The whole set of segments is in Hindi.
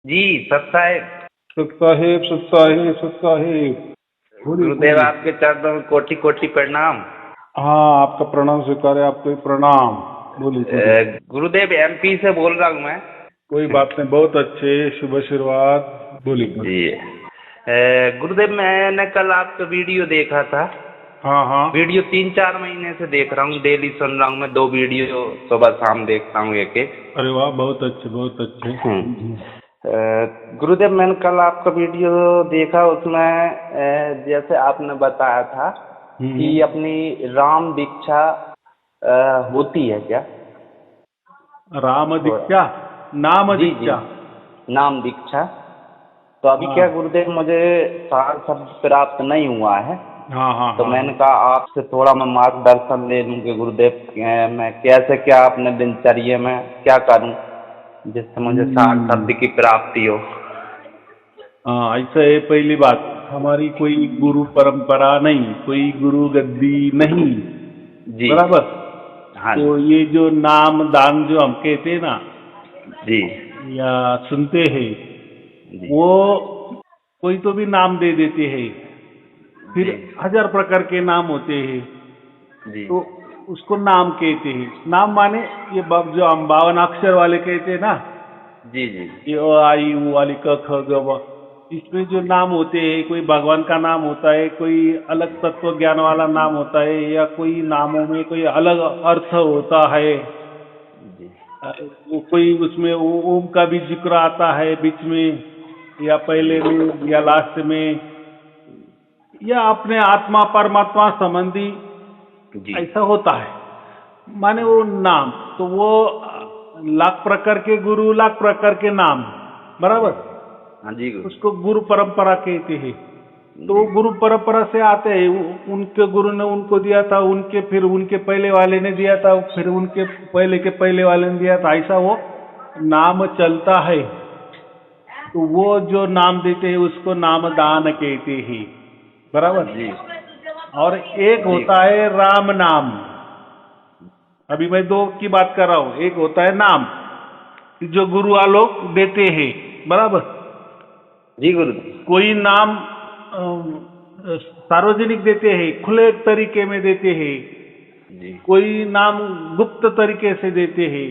जी सत साहेब। सत साहेब, सत साहेब, सत साहेब। गुरुदेव आपके चरणों में कोटि कोटि प्रणाम। हाँ, आपका प्रणाम स्वीकार है, आपको प्रणाम। बोलिए बोलिए। गुरुदेव एमपी से बोल रहा हूँ मैं। कोई बात नहीं, बहुत अच्छे, शुभ आशीर्वाद। बोलिए बोलिए। जी गुरुदेव मैंने कल आपका वीडियो देखा था। हाँ हाँ। वीडियो 3-4 महीने से देख रहा हूँ, डेली सुन रहा हूँ मैं। 2 वीडियो सुबह शाम देखता हूँ एक एक। अरे वाह, बहुत अच्छे बहुत अच्छे। गुरुदेव मैंने कल आपका वीडियो देखा, उसमें जैसे आपने बताया था कि अपनी राम दीक्षा होती है क्या? राम दीक्षा, नाम जी जी, दीक्षा। नाम दीक्षा। तो अभी क्या हाँ गुरुदेव, मुझे सार शब्द प्राप्त नहीं हुआ है। हाँ हाँ तो हाँ। मैंने कहा आपसे थोड़ा मैं मार्गदर्शन ले लूँ कि गुरुदेव मैं कैसे क्या अपने दिनचर्या में क्या करूँ जिससे मुझे सार शब्द की प्राप्ति हो। हाँ, ऐसा है। पहली बात, हमारी कोई गुरु परंपरा नहीं, कोई गुरु गद्दी नहीं। जी। बराबर। हाँ तो ये जो नाम दान जो हम कहते हैं ना, जी या सुनते हैं, जी वो कोई तो भी नाम दे देते हैं। फिर जी हजार प्रकार के नाम होते हैं, जी तो उसको नाम कहते हैं। नाम माने ये जो हम 52 अक्षर वाले कहते हैं ना, जी जी ये अ आई उ वाली क ख ग ब, इसमें जो नाम होते हैं, कोई भगवान का नाम होता है, कोई अलग तत्व ज्ञान वाला नाम होता है, या कोई नामों में कोई अलग अर्थ होता है। जी वो कोई उसमें ओम का भी जिक्र आता है बीच में, या पहले में, या लास्ट में, या अपने आत्मा परमात्मा संबंधी जी ऐसा होता है। माने वो नाम तो वो लाख प्रकार के गुरु, लाख प्रकार के नाम। जी। बराबर। हाँ जी गुरु। उसको गुरु परंपरा कहते हैं। तो वो जी गुरु परंपरा से आते हैं। उनके गुरु ने उनको दिया था, उनके फिर उनके पहले वाले ने दिया था, फिर उनके पहले के पहले वाले ने दिया था, ऐसा वो नाम चलता है। तो वो जो नाम देते हैं उसको नाम दान कहते हैं। बराबर। जी और एक जी होता है राम नाम। अभी मैं दो की बात कर रहा हूं। एक होता है नाम जो गुरु आलोक देते हैं। बराबर। जी गुरु। कोई नाम सार्वजनिक देते हैं, खुले तरीके में देते हैं। जी कोई नाम गुप्त तरीके से देते हैं।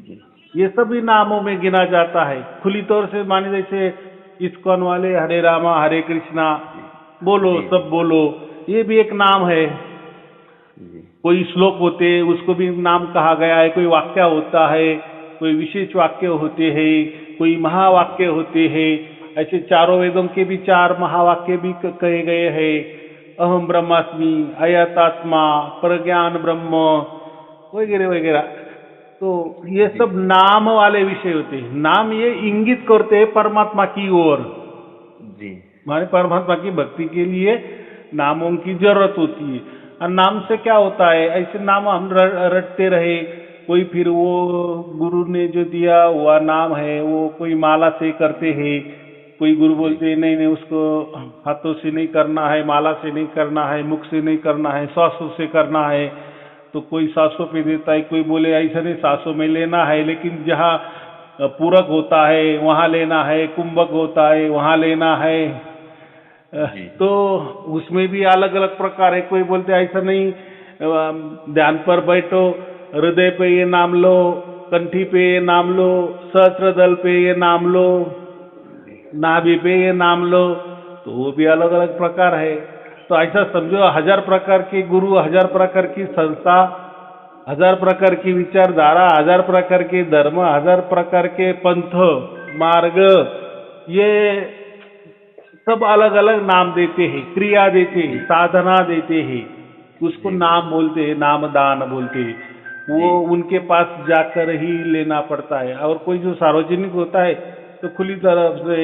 जी ये सभी नामों में गिना जाता है। खुली तौर से माने जैसे इस्कॉन वाले हरे रामा हरे कृष्णा बोलो, जी सब बोलो, ये भी एक नाम है। जी कोई श्लोक होते हैं, उसको भी नाम कहा गया है। कोई वाक्य होता है, कोई विशेष वाक्य होते हैं, कोई महावाक्य होते हैं। ऐसे चारों वेदों के भी 4 महावाक्य भी कहे गए हैं। अहम ब्रह्मास्मि, अयतात्मा, प्रज्ञान ब्रह्म, वगैरह वगैरह। तो ये जी सब नाम वाले विषय होते हैं। नाम ये इंगित करते हैं परमात्मा की ओर। जी हमारे परमात्मा की भक्ति के लिए नामों की जरूरत होती है। और नाम से क्या होता है, ऐसे नाम हम रटते रहे। कोई फिर वो गुरु ने जो दिया हुआ नाम है वो कोई माला से करते हैं। कोई गुरु जी बोलते हैं नहीं नहीं, उसको हाथों से नहीं करना है, माला से नहीं करना है, मुख से नहीं करना है, सांसों से करना है। तो कोई सांसों पे देता है, कोई बोले ऐसा नहीं सांसों में लेना है, लेकिन जहाँ पूरक होता है वहाँ लेना है, कुंभक होता है वहाँ लेना है। जी तो उसमें भी अलग अलग प्रकार है। कोई बोलते ऐसा नहीं, ध्यान पर बैठो, हृदय पे ये नाम लो, कंठी पे ये नाम लो, सहस्त्र दल पे ये नाम लो, नाभि पे ये नाम लो। तो वो भी अलग अलग प्रकार है। तो ऐसा समझो 1000 प्रकार के गुरु, 1000 प्रकार की संस्था, 1000 प्रकार की विचारधारा, 1000 प्रकार के धर्म, 1000 प्रकार के पंथ मार्ग, ये सब अलग अलग नाम देते हैं, क्रिया देते हैं, जी साधना देते हैं। उसको जी गुरु। नाम बोलते हैं, नाम दान बोलते हैं। जी वो उनके पास जाकर ही लेना पड़ता है। और कोई जो सार्वजनिक होता है तो खुली तरफ से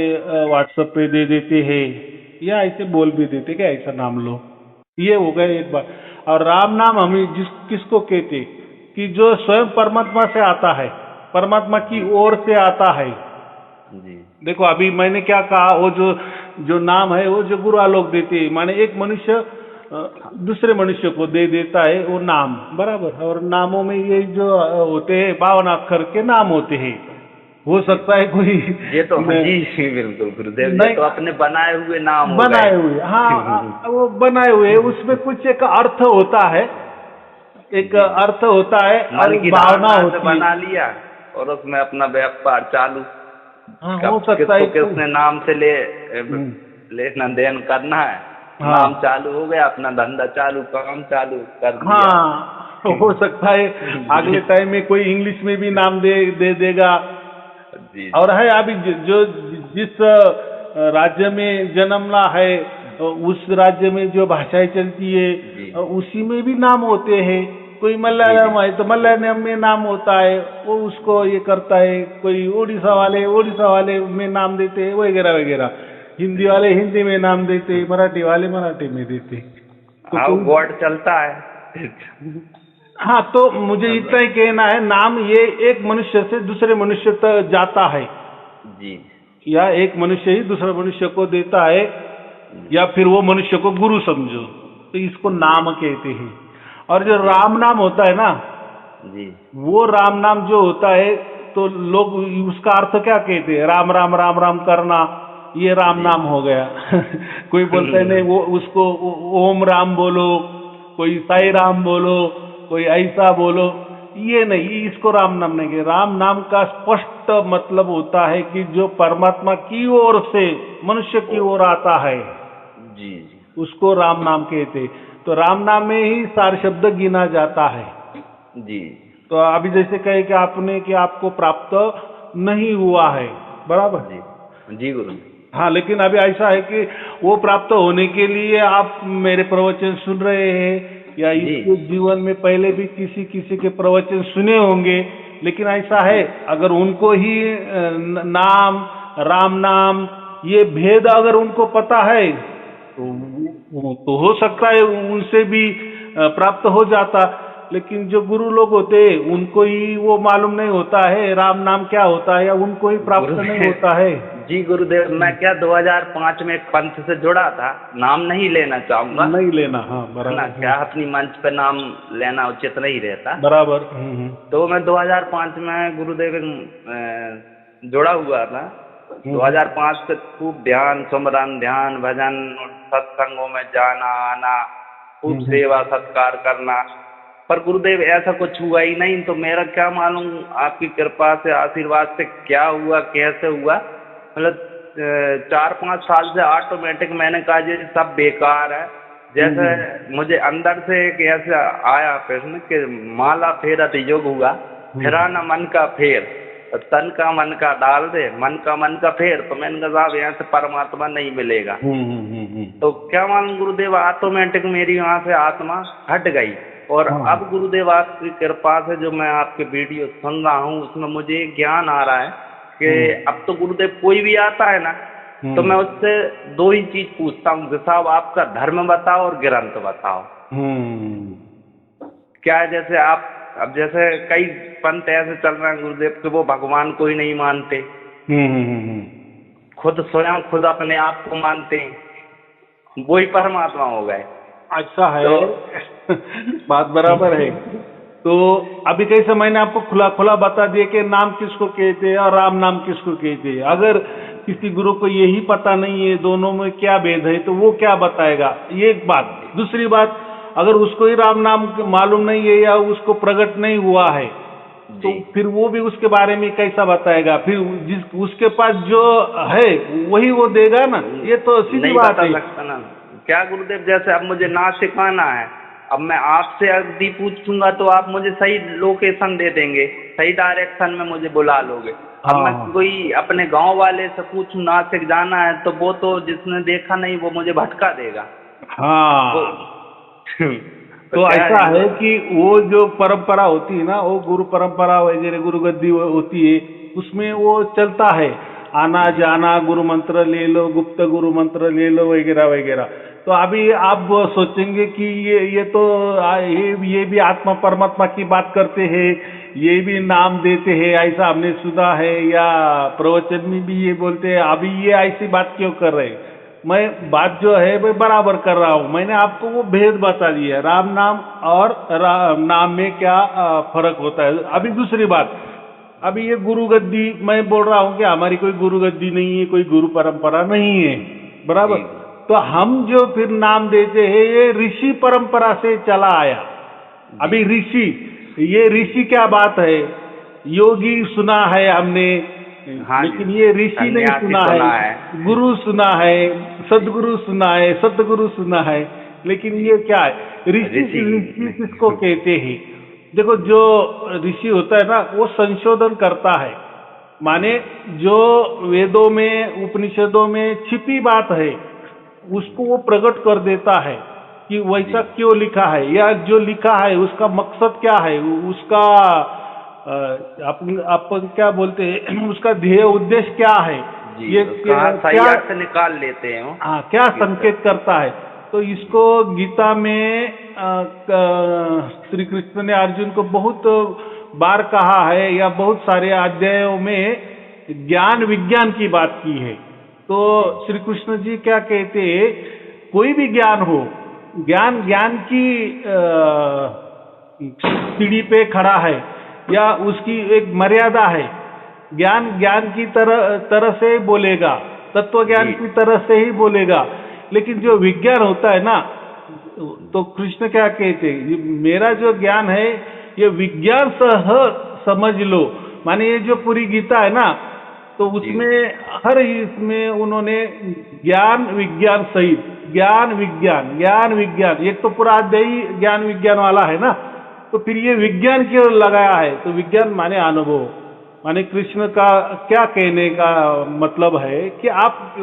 व्हाट्सएप पे दे देते हैं, या ऐसे बोल भी देते कि ऐसा नाम लो। ये हो गया एक बात। और राम नाम हम किसको कहते, कि जो स्वयं परमात्मा से आता है, परमात्मा की जी ओर से आता है। जी देखो अभी मैंने क्या कहा, वो जो जो नाम है वो जो गुरु आलोक देते हैं, माने एक मनुष्य दूसरे मनुष्य को दे देता है वो नाम। बराबर। और नामों में ये जो होते हैं 52 अक्षर के नाम होते हैं। हो सकता है कोई ये तो हाँ जी बिल्कुल गुरुदेव, ये नहीं तो अपने बनाए हुए नाम हो बनाए गए। हुए, हाँ वो बनाए हुए, उसमें कुछ एक अर्थ होता है, एक जी अर्थ होता है और मन एक की भावना धारणा से होती है। बना लिया और उसमें अपना व्यापार चालू। हाँ हो कब सकता है किसको किसने नाम से हम्म, लेना देन करना है, हाँ नाम चालू हो गया, अपना धंधा चालू, काम चालू कर दिया। हाँ हो सकता है अगले टाइम में कोई इंग्लिश में भी नाम दे दे देगा। जी और जी है अभी जो जिस राज्य में जन्मना है, उस राज्य में जो भाषाएं चलती है, जी उसी में भी नाम होते हैं। कोई जी जी मलयालम है तो मलयालम में नाम होता है, वो उसको ये करता है। कोई उड़ीसा वाले में नाम देते हैं वगैरह वगैरह। हिंदी वाले हिंदी में नाम देते, मराठी वाले मराठी में देते। तो हाँ, वो कोई, गॉड चलता है। हाँ तो मुझे इतना ही कहना है, नाम ये एक मनुष्य से दूसरे मनुष्य तक जाता है, जी या एक मनुष्य ही दूसरे मनुष्य को देता है, जी या फिर वो मनुष्य को गुरु समझो, तो इसको जी नाम कहते हैं। और जो जी राम नाम होता है ना, जी वो राम नाम जो होता है, तो लोग उसका अर्थ क्या कहते हैं, राम राम राम राम करना, ये राम जी नाम हो गया। कोई बोलता है नहीं, वो उसको ओम राम बोलो, कोई साई राम बोलो, कोई ऐसा बोलो, ये नहीं, इसको राम नाम नहीं कहते। राम नाम का स्पष्ट मतलब होता है कि जो परमात्मा की ओर से मनुष्य की ओर आता है, जी जी उसको राम नाम कहते। तो राम नाम में ही सार शब्द गिना जाता है। जी तो अभी जैसे कहे कि आपने कि आपको प्राप्त नहीं हुआ है, बराबर। जी जी गुरु हाँ, लेकिन अभी ऐसा है कि वो प्राप्त होने के लिए आप मेरे प्रवचन सुन रहे हैं, या जी इसके जीवन में पहले भी किसी किसी के प्रवचन सुने होंगे। लेकिन ऐसा है, अगर उनको ही नाम, राम नाम, ये भेद अगर उनको पता है, तो हो सकता है उनसे भी प्राप्त हो जाता। लेकिन जो गुरु लोग होते हैं, उनको ही वो मालूम नहीं होता है राम नाम क्या होता है, या उनको ही प्राप्त नहीं गुरुदेव होता है। जी गुरुदेव, मैं क्या 2005 में एक पंथ से जुड़ा था, नाम नहीं लेना चाहूंगा, नहीं लेना, हाँ है ना, बराबर। क्या अपनी मंच पे नाम लेना उचित नहीं रहता। बराबर। तो मैं 2005 में गुरुदेव जुड़ा हुआ था। 2005 से खूब ध्यान सुमरन, ध्यान भजन, सत्संगों में जाना आना, खूब सेवा सत्कार करना, पर गुरुदेव ऐसा कुछ हुआ ही नहीं। तो मेरा क्या मालूम आपकी कृपा से, आशीर्वाद से क्या हुआ, कैसे हुआ, मतलब 4-5 साल से ऑटोमेटिक मैंने कहा ये सब बेकार है। जैसे मुझे अंदर से एक ऐसा आया प्रश्न कि माला फेरत युग हुआ, फिरा न मन का फेर, तन का मन का डाल दे, मन का फेर। तो मैंने कहा साहब यहाँ से परमात्मा नहीं मिलेगा। तो क्या मालूम गुरुदेव, ऑटोमेटिक मेरी वहां से आत्मा हट गई। और अब गुरुदेव आपकी कृपा से जो मैं आपके वीडियो सुन रहा हूँ, उसमें मुझे ज्ञान आ रहा है कि अब तो गुरुदेव कोई भी आता है ना, तो मैं उससे दो ही चीज पूछता हूँ कि साहब आपका धर्म बताओ और ग्रंथ बताओ। क्या है, जैसे आप अब जैसे कई पंथ ऐसे चल रहे हैं गुरुदेव कि वो भगवान को ही नहीं मानते, खुद स्वयं खुद अपने आप को मानते हैं, वो ही परमात्मा हो गए। अच्छा है, तो बात बराबर है। तो अभी कैसे मैंने आपको खुला खुला बता दिया कि नाम किसको कहते हैं और राम नाम किसको कहते हैं। अगर किसी गुरु को यही पता नहीं है दोनों में क्या भेद है, तो वो क्या बताएगा, ये एक बात। दूसरी बात, अगर उसको ही राम नाम मालूम नहीं है या उसको प्रकट नहीं हुआ है, तो फिर वो भी उसके बारे में कैसा बताएगा। फिर जिस उसके पास जो है वही वो देगा ना, ये तो सीधी बात है। सकता ना क्या गुरुदेव, जैसे अब मुझे ना सिखाना है, अब मैं आपसे यदि पूछूंगा तो आप मुझे सही लोकेशन दे देंगे, सही डायरेक्शन में मुझे बुला लोगे। अब मैं कोई अपने गांव वाले से पूछूं नासिक जाना है, तो वो तो जिसने देखा नहीं वो मुझे भटका देगा। हाँ तो ऐसा है कि वो जो परंपरा होती है ना, वो गुरु परंपरा वगैरह गुरु गद्दी होती है, उसमें वो चलता है, आना जाना, गुरु मंत्र ले लो, गुप्त गुरु मंत्र ले लो, वगैरह वगैरह। तो अभी आप सोचेंगे कि ये तो ये भी आत्मा परमात्मा की बात करते हैं, ये भी नाम देते हैं, ऐसा हमने सुना है, या प्रवचन में भी ये बोलते हैं। अभी ये ऐसी बात क्यों कर रहे हैं? मैं बात जो है मैं बराबर कर रहा हूँ। मैंने आपको वो भेद बता दिया, राम नाम और नाम में क्या फर्क होता है। अभी दूसरी बात, अभी ये गुरु गद्दी, मैं बोल रहा हूँ कि हमारी कोई गुरु गद्दी नहीं है, कोई गुरु परंपरा नहीं है, बराबर। जी तो हम जो फिर नाम देते हैं ये ऋषि परंपरा से चला आया। अभी जी। ऋषि, ये ऋषि क्या बात है, योगी सुना है हमने, हाँ लेकिन जी, ये ऋषि नहीं सन्यासी सुना सुना है, है। गुरु सुना है, सदगुरु सुना है, सतगुरु सुना है, लेकिन ये क्या है, ऋषि ऋषि ऋषि किसको नहीं। कहते हैं? देखो, जो ऋषि होता है ना वो संशोधन करता है, माने जो वेदों में उपनिषदों में छिपी बात है उसको वो प्रकट कर देता है कि वैसा जी क्यों लिखा है, या जो लिखा है उसका मकसद क्या है, उसका अपन क्या बोलते हैं उसका ध्येय उद्देश्य क्या है, जी, ये उसका सही क्या, अर्थ निकाल लेते हैं वो। हाँ, क्या किस संकेत करता है। तो इसको गीता में श्री कृष्ण ने अर्जुन को बहुत बार कहा है, या बहुत सारे अध्यायों में ज्ञान विज्ञान की बात की है। तो जी श्री कृष्ण जी क्या कहते हैं, कोई भी ज्ञान हो, ज्ञान ज्ञान की सीढ़ी पे खड़ा है, या उसकी एक मर्यादा है। ज्ञान ज्ञान की तरह से ही बोलेगा, तत्व ज्ञान जी की तरह से ही बोलेगा, लेकिन जो विज्ञान होता है ना, तो कृष्ण क्या कहते हैं, मेरा जो ज्ञान है ये विज्ञान सह समझ लो। माने ये जो पूरी गीता है ना, तो जी उसमें हर इसमें उन्होंने ज्ञान विज्ञान सहित, ज्ञान विज्ञान ज्ञान विज्ञान, एक तो पूरा अध्याय ही ज्ञान विज्ञान वाला है ना, तो फिर ये विज्ञान क्यों लगाया है? तो विज्ञान माने अनुभव, माने कृष्ण का क्या कहने का मतलब है कि आप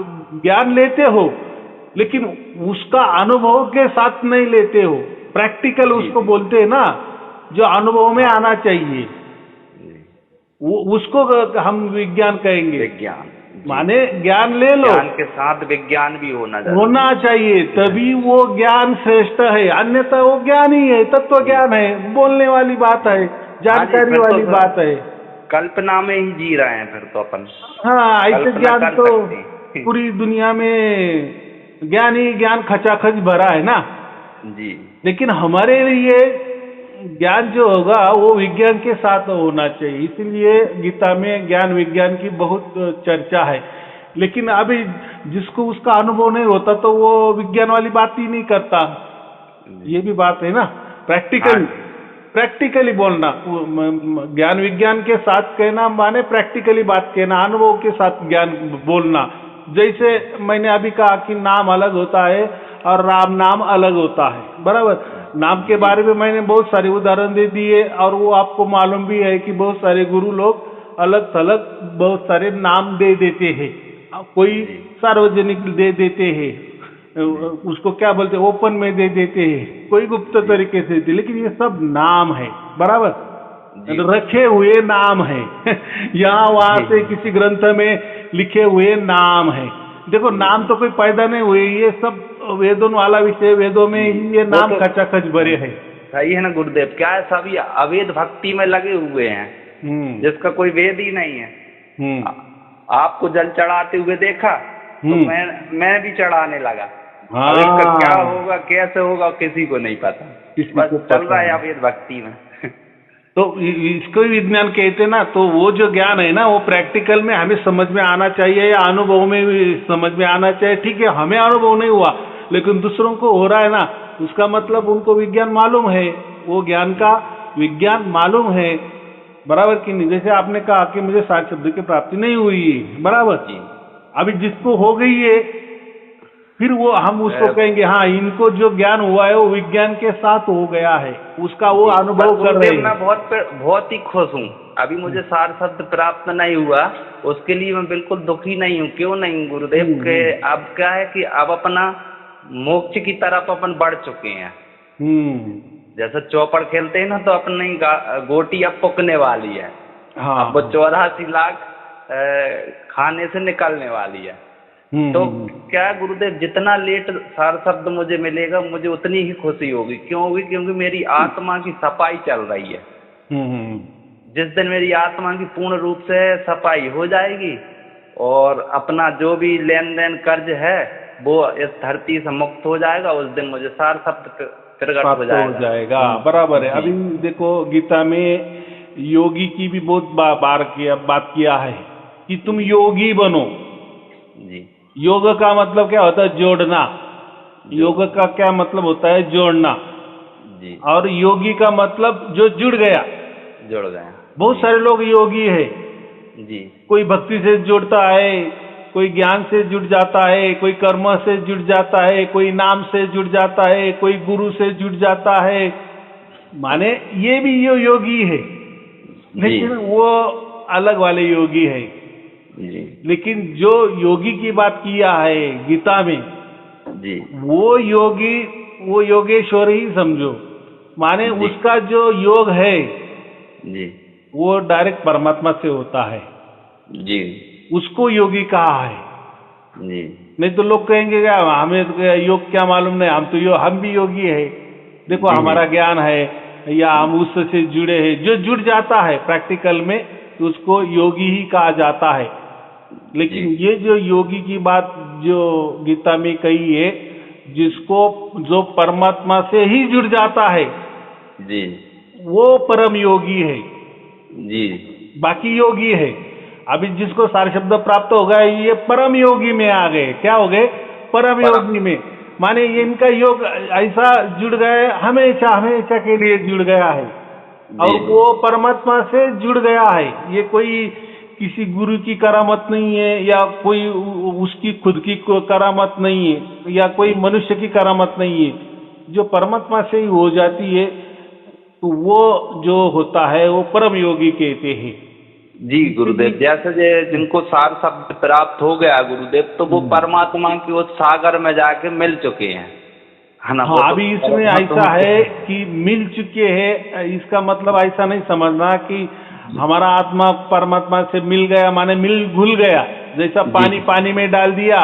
ज्ञान लेते हो लेकिन उसका अनुभव के साथ नहीं लेते हो, प्रैक्टिकल जी उसको बोलते हैं ना, जो अनुभव में हाँ आना चाहिए, जी। वो उसको हम विज्ञान कहेंगे। विज्ञान, जी। माने ज्ञान ले लो, ज्ञान के साथ विज्ञान भी होना जरूरी होना है। चाहिए, तभी वो ज्ञान श्रेष्ठ है, अन्यथा वो ज्ञान ही है, तत्व जी ज्ञान है, बोलने वाली बात जी। है, हाँ जी, जानकारी फिर तो वाली बात है। कल्पना में ही जी रहे हैं फिर तो अपन, हाँ, ऐसे कल्पना ज्ञान कर तो सकते हैं। पूरी दुनिया में ज्ञान ही ज्ञान खचाखच भरा है ना, जी लेकिन हमारे लिए ज्ञान जो होगा वो विज्ञान के साथ होना चाहिए, इसीलिए गीता में ज्ञान विज्ञान की बहुत चर्चा है। लेकिन अभी जिसको उसका अनुभव नहीं होता तो वो विज्ञान वाली बात ही नहीं करता, जी। ये भी बात है ना। हाँ प्रैक्टिकली, जी प्रैक्टिकली बोलना, ज्ञान विज्ञान के साथ कहना माने प्रैक्टिकली बात कहना, अनुभव के साथ ज्ञान बोलना। जैसे मैंने अभी कहा कि नाम अलग होता है और राम नाम अलग होता है, बराबर। नाम के जी बारे में मैंने बहुत सारे उदाहरण दे दिए, और वो आपको मालूम भी है कि बहुत सारे गुरु लोग अलग थलग बहुत सारे नाम दे देते हैं, कोई जी सार्वजनिक दे देते हैं, जी उसको क्या बोलते हैं, ओपन में दे देते हैं, कोई गुप्त जी तरीके से देते, लेकिन ये सब नाम है, बराबर, जी रखे हुए नाम है यहाँ वहां जी से किसी ग्रंथ में लिखे हुए नाम है। देखो, नाम तो कोई पैदा नहीं हुए, ये सब वेदों वाला विषय, वेदों में जी। ही ये वो नाम तो खचाखच भरे हैं। सही है ना गुरुदेव, क्या है सभी अवेद भक्ति में लगे हुए हैं, हम्म जिसका कोई वेद ही नहीं है। हम्म आपको जल चढ़ाते हुए देखा तो हम्म मैं भी चढ़ाने लगा। अब इसका क्या हाँ, होगा कैसे होगा किसी को नहीं पता, किसी बस को चल पता रहा है नहीं। अवेद भक्ति में। तो इसको ही विज्ञान कहते हैं ना। तो वो जो ज्ञान है ना वो प्रैक्टिकल में हमें समझ में आना चाहिए, या अनुभव में भी समझ में आना चाहिए। ठीक है, हमें अनुभव नहीं हुआ लेकिन दूसरों को हो रहा है ना, उसका मतलब उनको विज्ञान मालूम है, वो ज्ञान का विज्ञान मालूम है, बराबर कि नहीं। जैसे आपने कहा कि मुझे 60 शब्द की प्राप्ति नहीं हुई है, बराबर। जी अभी जिसको हो गई है फिर वो हम उसको कहेंगे हाँ, इनको जो ज्ञान हुआ है वो विज्ञान के साथ हो गया है, उसका वो जी। पर अनुभव कर रहे गुरुदेव मैं हैं। बहुत ही खुश हूँ। अभी मुझे 60 शब्द प्राप्त नहीं हुआ, उसके लिए मैं बिल्कुल दुखी नहीं हूँ। क्यों नहीं हूँ गुरुदेव के, अब क्या है कि अब अपना मोक्ष की तरफ अपन बढ़ चुके हैं। हम्म जैसे चौपड़ खेलते हैं ना, तो अपनी गोटी अब पुकने वाली है। हाँ, अब वो 84 लाख खाने से निकलने वाली है। तो क्या है गुरुदेव, जितना लेट सार शब्द मुझे मिलेगा मुझे उतनी ही खुशी होगी। क्यों होगी? क्योंकि मेरी आत्मा की सफाई चल रही है। जिस दिन मेरी आत्मा की पूर्ण रूप से सफाई हो जाएगी और अपना जो भी लेन देन कर्ज है वो इस धरती से मुक्त हो जाएगा, उस दिन मुझे सार शब्द प्रकट हो प्राप्त हो जाएगा। जाएगा, बराबर है। जी अभी देखो गीता में योगी की भी बहुत बार बात किया है कि तुम योगी बनो। जी योग का मतलब क्या होता है? जोड़ना। योग का क्या मतलब होता है? जोड़ना। जी और योगी का मतलब जो जुड़ गया। जुड़ गया। बहुत सारे लोग योगी है, जी कोई भक्ति से जुड़ता है, कोई ज्ञान से जुड़ जाता है, कोई कर्म से जुड़ जाता है, कोई नाम से जुड़ जाता है, कोई गुरु से जुड़ जाता है। माने ये भी योगी है, लेकिन वो अलग वाले योगी है। जी लेकिन जो योगी की बात किया है गीता में, जी वो योगी, वो योगेश्वर ही समझो। माने जी उसका जो योग है जी वो डायरेक्ट परमात्मा से होता है, जी उसको योगी कहा है। जी नहीं तो लोग कहेंगे क्या हमें तो योग क्या मालूम नहीं, हम तो हम भी योगी है, देखो जी हमारा ज्ञान है, या हम उससे जुड़े हैं। जो जुड़ जाता है प्रैक्टिकल में तो उसको योगी ही कहा जाता है। लेकिन जी ये जो योगी की बात जो गीता में कही है, जिसको जो परमात्मा से ही जुड़ जाता है जी वो परम योगी है, जी बाकी योगी है। अभी जिसको सारे शब्द प्राप्त हो गए ये परम योगी में आ गए। क्या हो गए? परम योगी में। माने ये इनका योग ऐसा जुड़ गए, हमेशा हमेशा के लिए जुड़ गया है और वो परमात्मा से जुड़ गया है। ये कोई किसी गुरु की करामत नहीं है, या कोई उसकी खुद की करामत नहीं है, या कोई मनुष्य की करामत नहीं है। जो परमात्मा से ही हो जाती है तो वो जो होता है वो परम योगी कहते हैं। जी गुरुदेव, जैसे जिनको सार शब्द प्राप्त हो गया गुरुदेव, तो वो परमात्मा की उस सागर में जाके मिल चुके हैं, है ना? हाँ, अभी इसमें ऐसा है कि मिल चुके हैं, इसका मतलब ऐसा नहीं समझना कि हमारा आत्मा परमात्मा से मिल गया माने मिल घुल गया। जैसा पानी पानी में डाल दिया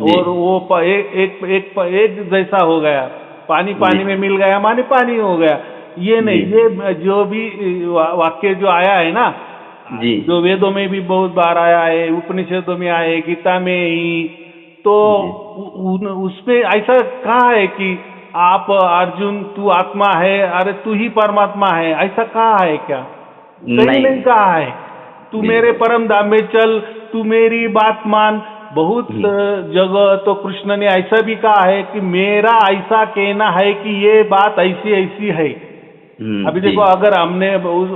और वो एक जैसा हो गया, पानी पानी में मिल गया माने पानी हो गया, ये नहीं। ये जो भी वाक्य जो आया है ना, जो वेदों में भी बहुत बार आया है, उपनिषदों में आया है, गीता में ही, तो उसमें ऐसा कहा है कि आप अर्जुन तू आत्मा है, अरे तू ही परमात्मा है, ऐसा कहा है क्या? नहीं कहा है। तू मेरे परम धाम में चल, तू मेरी बात मान। बहुत जगह तो कृष्ण ने ऐसा भी कहा है कि मेरा ऐसा कहना है कि ये बात ऐसी ऐसी है। अभी देखो, अगर हमने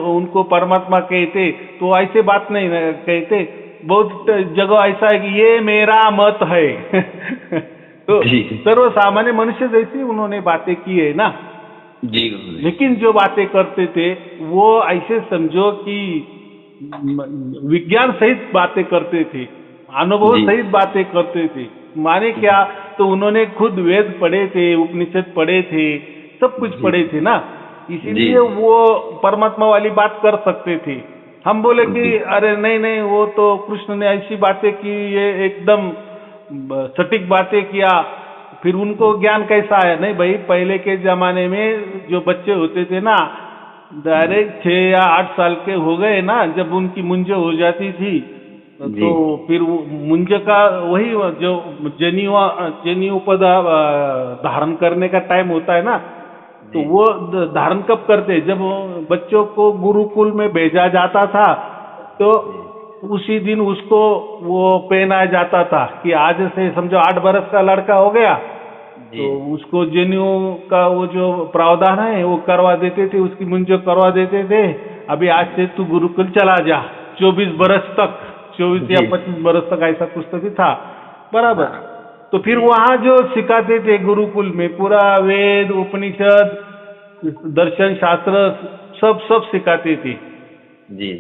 उनको परमात्मा कहते तो ऐसे बात नहीं कहते। बहुत जगह ऐसा है कि ये मेरा मत है तो सर्वसामान्य मनुष्य जैसी उन्होंने बातें की है ना जी। लेकिन जो बातें करते थे वो ऐसे समझो कि विज्ञान सहित बातें करते थे, अनुभव सहित बातें करते थे। माने क्या, तो उन्होंने खुद वेद पढ़े थे, उपनिषद पढ़े थे, सब कुछ पढ़े थे ना, इसीलिए वो परमात्मा वाली बात कर सकते थे। हम बोले कि अरे नहीं नहीं, वो तो कृष्ण ने ऐसी बातें की, ये एकदम सटीक बातें किया, फिर उनको ज्ञान कैसा आया? नहीं भाई, पहले के जमाने में जो बच्चे होते थे ना, डायरेक्ट 6 या 8 साल के हो गए ना, जब उनकी मुंज हो जाती थी तो फिर मुंज का वही जो जनेऊ पद धारण करने का टाइम होता है ना, तो वो धारण कब करते? जब बच्चों को गुरुकुल में भेजा जाता था तो उसी दिन उसको वो पहनाया जाता था कि आज से समझो 8 बरस का लड़का हो गया तो उसको जनेऊ का वो जो प्रावधान है वो करवा देते थे, उसकी मुंज करवा देते थे। अभी आज से तू गुरुकुल चला जा 24 बरस तक, 24 या 25 बरस तक, ऐसा कुछ तो भी था, बराबर। तो फिर वहां जो सिखाते थे गुरुकुल में, पूरा वेद उपनिषद दर्शन शास्त्र सब सिखाते थे। जी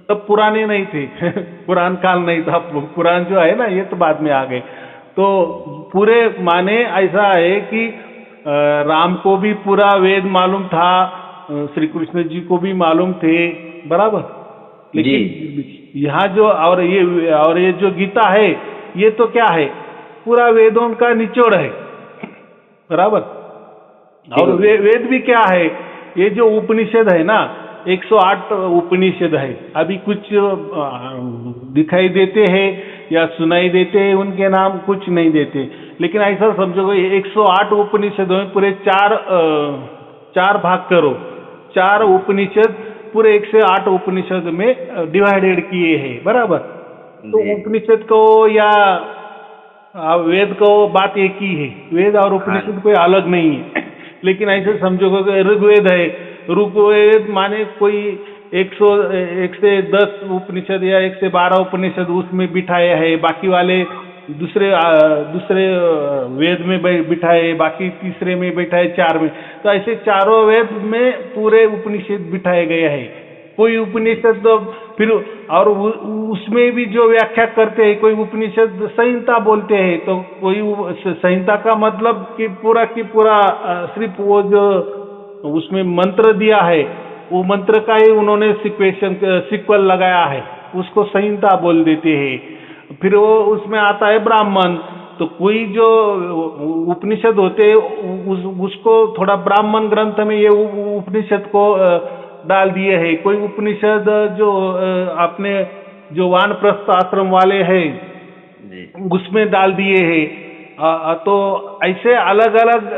तब पुराने नहीं थे पुरान काल नहीं था, पुरान जो है ना ये तो बाद में आ गए। तो पूरे माने ऐसा है कि राम को भी पूरा वेद मालूम था, श्री कृष्ण जी को भी मालूम थे, बराबर। लेकिन यहाँ जो और ये जो गीता है ये तो क्या है, पूरा वेदों का निचोड़ है, बराबर। और वेद भी क्या है, ये जो उपनिषद है ना, 108 उपनिषद है। अभी कुछ दिखाई देते हैं या सुनाई देते हैं, उनके नाम कुछ नहीं देते, लेकिन ऐसा समझो 108 उपनिषदों में पूरे चार भाग करो, 4 उपनिषद पूरे 108 उपनिषद में डिवाइडेड किए हैं, बराबर। तो जी। उपनिषद को या वेद को बात एक ही है, वेद और उपनिषद कोई अलग नहीं है। लेकिन ऐसे समझो कि ऋग्वेद है, ऋग्वेद माने कोई 110 उपनिषद या 112 उपनिषद उसमें बिठाए है, बाकी वाले दूसरे वेद में बिठाए, बाकी तीसरे में बिठाए, 4 में। तो ऐसे चारों वेद में पूरे उपनिषद बिठाए गए हैं। कोई उपनिषद तो फिर और उसमें भी जो व्याख्या करते हैं, कोई उपनिषद संहिता बोलते हैं, तो कोई संहिता का मतलब कि पूरा सिर्फ वो जो उसमें मंत्र दिया है, वो मंत्र का ही उन्होंने सीक्वल लगाया है, उसको संहिता बोल देते हैं। फिर वो उसमें आता है ब्राह्मण, तो कोई जो उपनिषद होते हैं उसको थोड़ा ब्राह्मण ग्रंथ में ये उपनिषद को डाल दिए हैं। कोई उपनिषद जो अपने जो वानप्रस्थ आश्रम वाले हैं उसमें डाल दिए हैं। तो ऐसे अलग अलग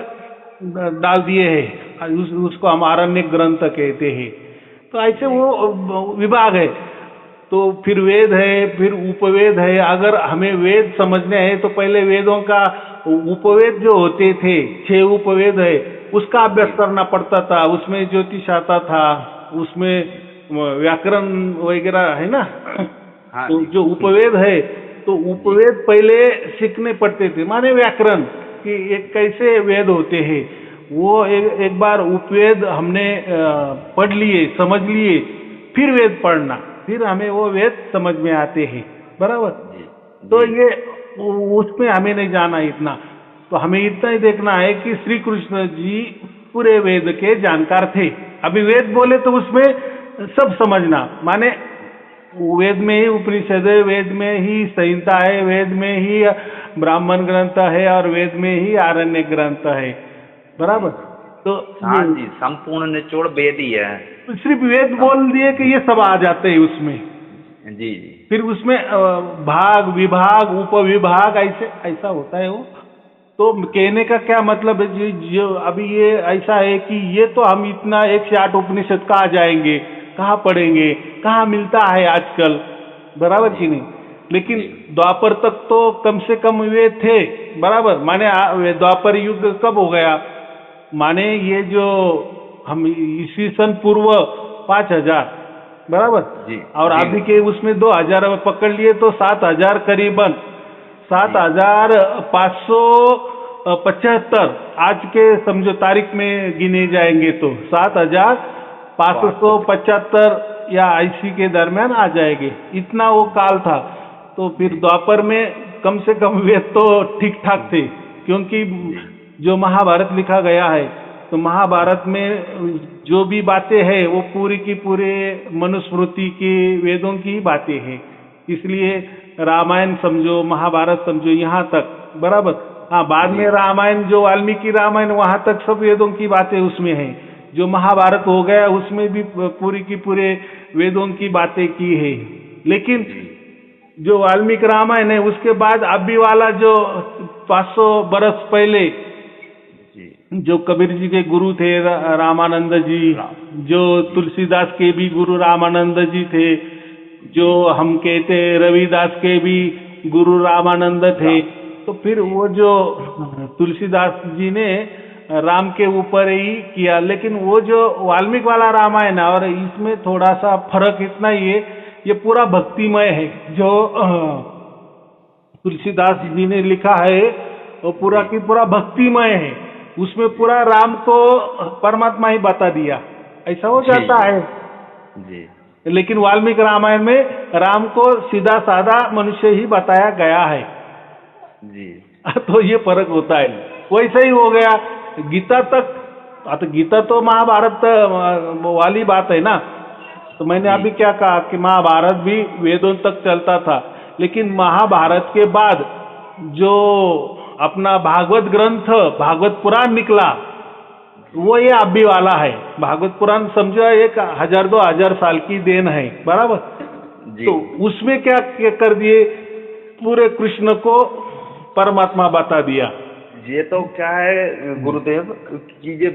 डाल दिए हैं, उसको हम आरण्यक ग्रंथ कहते हैं। तो ऐसे वो विभाग है। तो फिर वेद है, फिर उपवेद है। अगर हमें वेद समझने हैं तो पहले वेदों का उपवेद जो होते थे, 6 उपवेद है, उसका अभ्यास करना पड़ता था। उसमें ज्योतिष आता था, उसमें व्याकरण वगैरह है ना। तो जो उपवेद है, तो उपवेद पहले सीखने पड़ते थे, माने व्याकरण कि एक कैसे वेद होते हैं। वो एक बार उपवेद हमने पढ़ लिए, समझ लिए, फिर वेद पढ़ना, फिर हमें वो वेद समझ में आते हैं, बराबर। तो ये उसमें हमें नहीं जाना इतना, तो हमें इतना ही देखना है कि श्री कृष्ण जी पूरे वेद के जानकार थे। अभी वेद बोले तो उसमें सब समझना, माने वेद में ही उपनिषद है, वेद में ही संहिता है, वेद में ही ब्राह्मण ग्रंथ है, और वेद में ही आरण्य ग्रंथ है, बराबर। तो हाँ जी, संपूर्ण निचोड़ वेद ही है। सिर्फ वेद बोल दिए कि ये सब आ जाते हैं उसमें। जी। फिर उसमें भाग, विभाग, उपविभाग ऐसा होता है वो। तो कहने का क्या मतलब है, जो अभी ये ऐसा है कि ये तो हम इतना 108 उपनिषद कहाँ जाएंगे, कहाँ पढ़ेंगे, कहाँ मिलता है आजकल, बराबर कि नहीं। लेकिन द्वापर तक तो कम से कम वे थे, बराबर। माने द्वापर युग कब हो गया, माने ये जो हम ईस्वी सन पूर्व 5000, बराबर जी। और अभी के उसमें 2000 में पकड़ लिए तो 7000 करीबन 7575 आज के समझो तारीख में गिने जाएंगे तो 7575 या IC के दरमियान आ जाएंगे, इतना वो काल था। तो फिर द्वापर में कम से कम वेद तो ठीक ठाक थे, क्योंकि जो महाभारत लिखा गया है, तो महाभारत में जो भी बातें हैं वो पूरी की पूरे मनुस्मृति की वेदों की बातें हैं। इसलिए रामायण समझो, महाभारत समझो, यहाँ तक, बराबर। हाँ, बाद में रामायण जो वाल्मीकि रामायण, वहाँ तक सब वेदों की बातें उसमें हैं। जो महाभारत हो गया उसमें भी पूरी की पूरे वेदों की बातें की है। लेकिन जो वाल्मीकि रामायण है उसके बाद अभी वाला जो 500 बरस पहले जो कबीर जी के गुरु थे रामानंद जी, जो तुलसीदास के भी गुरु रामानंद जी थे, जो हम कहते रविदास के भी गुरु रामानंद थे। तो फिर वो जो तुलसीदास जी ने राम के ऊपर ही किया, लेकिन वो जो वाल्मीकि वाला रामायण है, और इसमें थोड़ा सा फर्क इतना ही है, ये पूरा भक्तिमय है। जो तुलसीदास जी ने लिखा है वो पूरा की पूरा भक्तिमय है, उसमें पूरा राम को परमात्मा ही बता दिया, ऐसा हो जाता है जी। लेकिन वाल्मीकि रामायण में राम को सीधा साधा मनुष्य ही बताया गया है जी। तो ये फर्क होता है। वैसे ही हो गया गीता तक, तो गीता तो महाभारत वाली बात है ना। तो मैंने अभी क्या कहा कि महाभारत भी वेदों तक चलता था, लेकिन महाभारत के बाद जो अपना भागवत ग्रंथ, भागवत पुराण निकला, वो ये अभी वाला है। भागवत पुराण समझो 1000-2000 साल की देन है, बराबर जी। तो उसमें क्या कर दिए, पूरे कृष्ण को परमात्मा बता दिया। ये तो क्या है गुरुदेव कि ये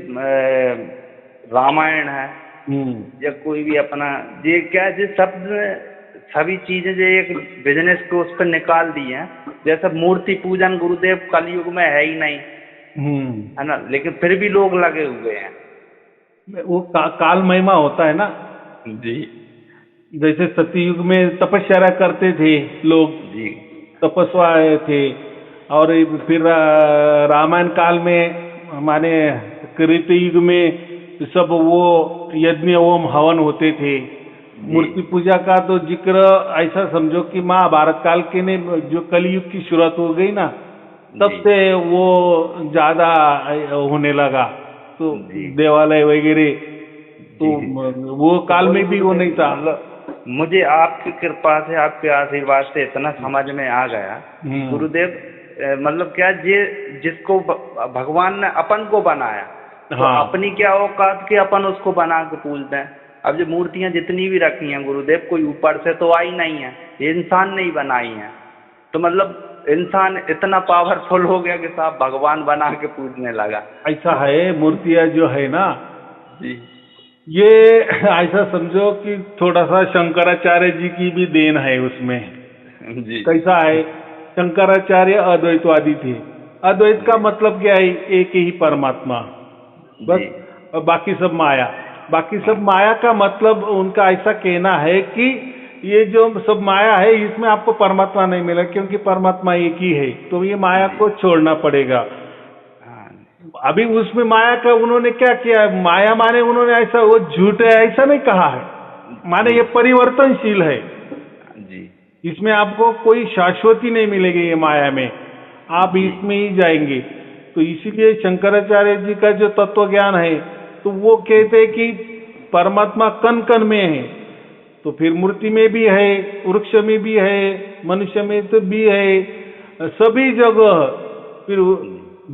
रामायण है, या कोई भी अपना ये क्या जो सभी चीजें जो एक बिजनेस को उस पर निकाल दी हैं। जैसे मूर्ति पूजन गुरुदेव कलयुग में है ही नहीं, है ना, लेकिन फिर भी लोग लगे हुए हैं। वो काल महिमा होता है ना जी जैसे सतयुग में तपस्या करते थे लोग, जी तपस्वा थे, और फिर रामायण काल में हमारे कृत युग में सब वो यज्ञ ओम हवन होते थे। मूर्ति पूजा का तो जिक्र ऐसा समझो कि महाभारत काल के ने जो कलयुग की शुरुआत हो गई ना, तब से वो ज्यादा होने लगा। तो देवालय वगैरह तो वो काल में भी वो नहीं था। मतलब मुझे आपकी कृपा से, आपके आशीर्वाद से इतना समझ में आ गया गुरुदेव, मतलब क्या जिसको भगवान ने अपन को बनाया, तो अपनी क्या औकात के अपन उसको बना के पूजते हैं। अब जो मूर्तियां जितनी भी रखी हैं गुरुदेव, कोई ऊपर से तो आई नहीं है, ये इंसान ने ही बनाई है। तो मतलब इंसान इतना पावरफुल हो गया कि साहब भगवान बना के पूजने लगा। ऐसा है, मूर्तियां जो है ना जी, ये ऐसा समझो कि थोड़ा सा शंकराचार्य जी की भी देन है उसमें। जी कैसा है, शंकराचार्य अद्वैतवादी थे। अद्वैत का मतलब क्या है, एक ही परमात्मा, बस, और बाकी सब माया। बाकी सब माया का मतलब उनका ऐसा कहना है कि ये जो सब माया है इसमें आपको परमात्मा नहीं मिला, क्योंकि परमात्मा एक ही है, तो ये माया को छोड़ना पड़ेगा। अभी उसमें माया का उन्होंने क्या किया, माया माने उन्होंने ऐसा वो झूठ है ऐसा नहीं कहा है, माने ये परिवर्तनशील है जी, इसमें आपको कोई शाश्वती नहीं मिलेगी, ये माया में आप इसमें ही जाएंगे। तो इसीलिए शंकराचार्य जी का जो तत्व ज्ञान है, तो वो कहते हैं कि परमात्मा कण कण में है। तो फिर मूर्ति में भी है, वृक्ष में भी है, मनुष्य में तो भी है, सभी जगह। फिर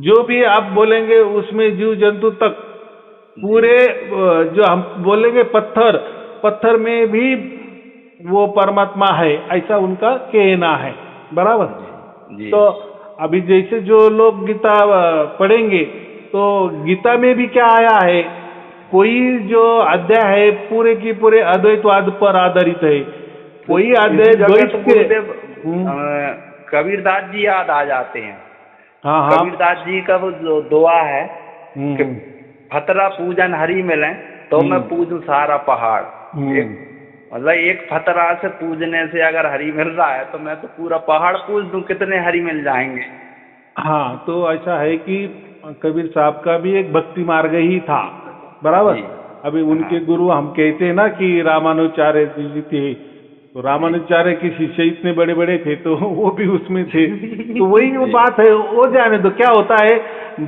जो भी आप बोलेंगे उसमें जीव जंतु तक, पूरे जो हम बोलेंगे पत्थर में भी वो परमात्मा है, ऐसा उनका कहना है, बराबर जी। तो अभी जैसे जो लोग गीता पढ़ेंगे, तो गीता में भी क्या आया है, कोई जो अध्याय है पूरे की पूरे अद्वैतवाद पर आधारित है, कोई अध्याय द्वैत के। कबीरदास जी याद आ जाते हैं। हाँ, कबीरदास जी का वो जो दुआ है कि फतरा पूजन हरि मिले तो मैं पूजूं सारा पहाड़। मतलब एक फतरा से पूजने से अगर हरि मिल रहा है तो मैं तो पूरा पहाड़ पूज दूं, कितने हरि मिल जाएंगे। हाँ, तो ऐसा है कि कबीर साहब का भी एक भक्ति मार्ग ही था, बराबर। अभी उनके गुरु हम कहते हैं ना कि रामानुचार्य जी थे, तो रामानुचार्य के शिष्य इतने बड़े बड़े थे, तो वो भी उसमें थे। तो वही वो बात है, वो जाने तो क्या होता है,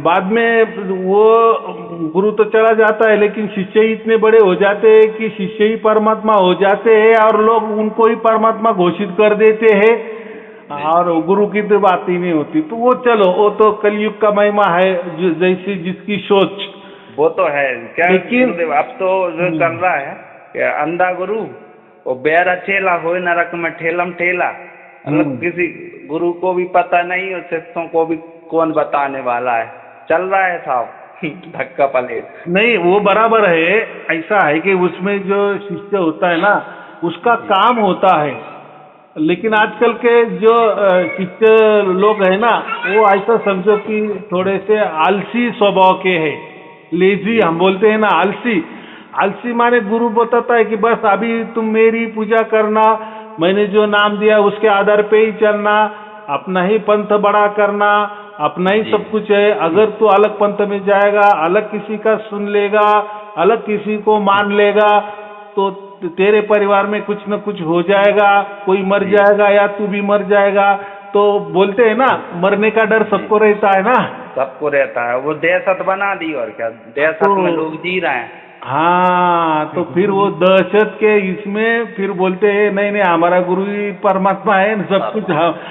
बाद में वो गुरु तो चला जाता है, लेकिन शिष्य ही इतने बड़े हो जाते हैं कि शिष्य ही परमात्मा हो जाते हैं, और लोग उनको ही परमात्मा घोषित कर देते हैं, और गुरु की तो बात ही नहीं होती। तो वो चलो, वो तो कलयुग का महिमा है, जैसी जिसकी सोच, वो तो है क्या। लेकिन अब तो जो चल रहा है कि अंधा गुरु और बैरा चेला हो नरक में ठेलम ठेला, मतलब किसी गुरु को भी पता नहीं और शिष्यों को भी कौन बताने वाला है, चल रहा है साहब धक्का पलेट। नहीं, वो बराबर है। ऐसा है कि उसमें जो शिष्य होता है ना, उसका काम होता है, लेकिन आजकल के जो शिष्य लोग है ना, वो ऐसा समझो कि थोड़े से आलसी स्वभाव के है, लेजी हम बोलते हैं ना, आलसी माने गुरु बताता है कि बस अभी तुम मेरी पूजा करना, मैंने जो नाम दिया उसके आधार पे ही चलना, अपना ही पंथ बड़ा करना, अपना ही सब कुछ है। अगर तू अलग पंथ में जाएगा, अलग किसी का सुन लेगा, अलग किसी को मान लेगा, तो तेरे परिवार में कुछ न कुछ हो जाएगा, कोई मर जाएगा या तू भी मर जाएगा। तो बोलते हैं ना, मरने का डर सबको रहता है ना, सबको रहता है। वो दहशत बना दी, और क्या दहशत में लोग जी रहे हैं। हाँ, तो फिर वो दहशत के इसमें फिर बोलते हैं नहीं हमारा गुरु ही परमात्मा है, सब कुछ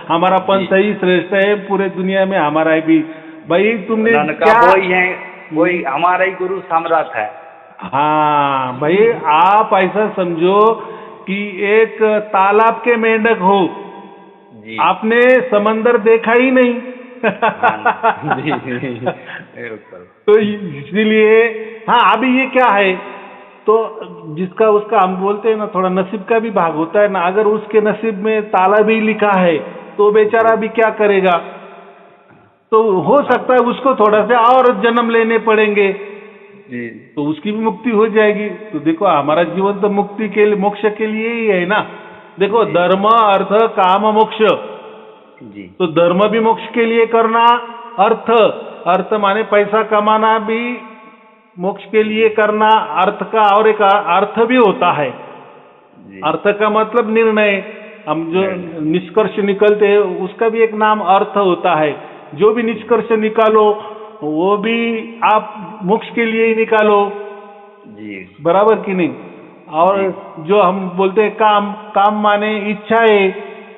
हमारा पंथ ही श्रेष्ठ है, पूरे दुनिया में हमारा है भी। भाई तुमने क्या, वही है, वही हमारा ही गुरु सम्राट है। हाँ भाई, आप ऐसा समझो कि एक तालाब के मेंढक हो, आपने समंदर देखा ही नहीं। तो इसीलिए हाँ, अभी ये क्या है, तो जिसका उसका हम बोलते हैं ना, थोड़ा नसीब का भी भाग होता है ना। अगर उसके नसीब में ताला भी लिखा है तो बेचारा भी क्या करेगा। तो हो सकता है उसको थोड़ा सा और जन्म लेने पड़ेंगे जी तो उसकी भी मुक्ति हो जाएगी। तो देखो हमारा जीवन तो मुक्ति के लिए, मोक्ष के लिए ही है ना। देखो जी। धर्म अर्थ काम मोक्ष, जी तो धर्म भी मोक्ष के लिए करना, अर्थ अर्थ माने पैसा कमाना भी मोक्ष के लिए करना। अर्थ का और एक अर्थ भी होता है। जी अर्थ का मतलब निर्णय, हम जो निष्कर्ष निकलते हैं उसका भी एक नाम अर्थ होता है। जो भी निष्कर्ष निकालो वो भी आप मोक्ष के लिए ही निकालो, जी बराबर कि नहीं। और जो हम बोलते हैं काम, काम माने इच्छाएं,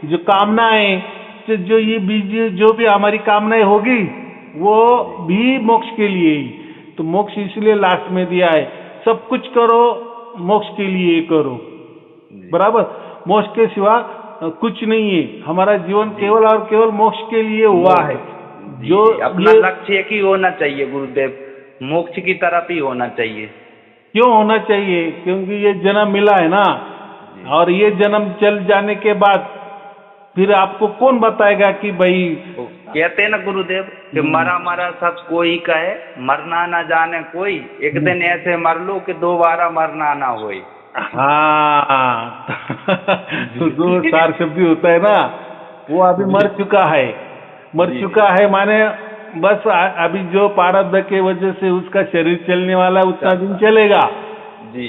जो कामनाएं, जो ये बीज, जो भी हमारी कामनाएं होगी वो भी मोक्ष के लिए ही। तो मोक्ष इसलिए लास्ट में दिया है, सब कुछ करो मोक्ष के लिए करो, बराबर। मोक्ष के सिवा कुछ नहीं है। हमारा जीवन केवल और केवल मोक्ष के लिए हुआ है। जो अपना लक्ष्य एक ही होना चाहिए गुरुदेव, मोक्ष की तरफ ही होना चाहिए। क्यों होना चाहिए? क्योंकि ये जन्म मिला है ना, और ये जन्म चल जाने के बाद फिर आपको कौन बताएगा कि भाई, कहते हैं ना गुरुदेव कि मरा मरा सब कोई कहे, मरना ना जाने कोई, एक दिन ऐसे मर लो कि दोबारा मरना ना होए। हाँ तो जो सार शब्द होता है ना, वो अभी मर चुका है। मर चुका है माने बस अभी जो प्रारब्ध के वजह से उसका शरीर चलने वाला उतना दिन चलेगा जी,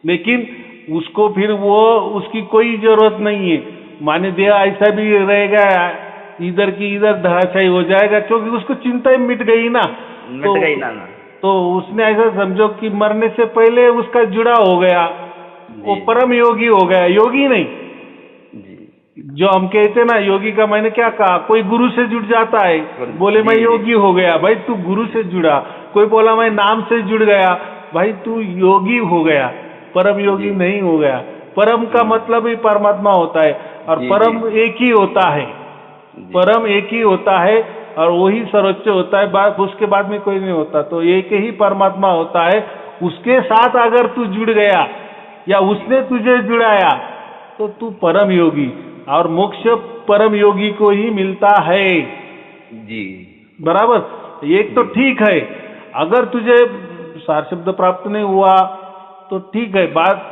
लेकिन उसको फिर वो उसकी कोई जरूरत नहीं है। माने देह ऐसा भी रहेगा, इधर की इधर धराशायी हो जाएगा, क्योंकि उसको चिंता मिट गई ना। मिट गई ना। तो उसने ऐसा समझो कि मरने से पहले उसका जुड़ा हो गया, वो परम योगी हो गया। योगी नहीं, जो हम कहते ना योगी का, मैंने क्या कहा, कोई गुरु से जुड़ जाता है, बोले मैं योगी हो गया, भाई तू गुरु से जुड़ा। कोई बोला मैं नाम से जुड़ गया, भाई तू योगी हो गया, परम योगी नहीं हो गया। परम का मतलब ही परमात्मा होता है, और परम एक ही होता है। परम एक ही होता है और वही सर्वोच्च होता है, उसके बाद में कोई नहीं होता। तो एक ही परमात्मा होता है। उसके साथ अगर तू जुड़ गया या उसने तुझे जुड़ाया तो तू परम योगी, और मोक्ष परम योगी को ही मिलता है जी, बराबर। एक तो ठीक है, अगर तुझे सार शब्द प्राप्त नहीं हुआ तो ठीक है बात,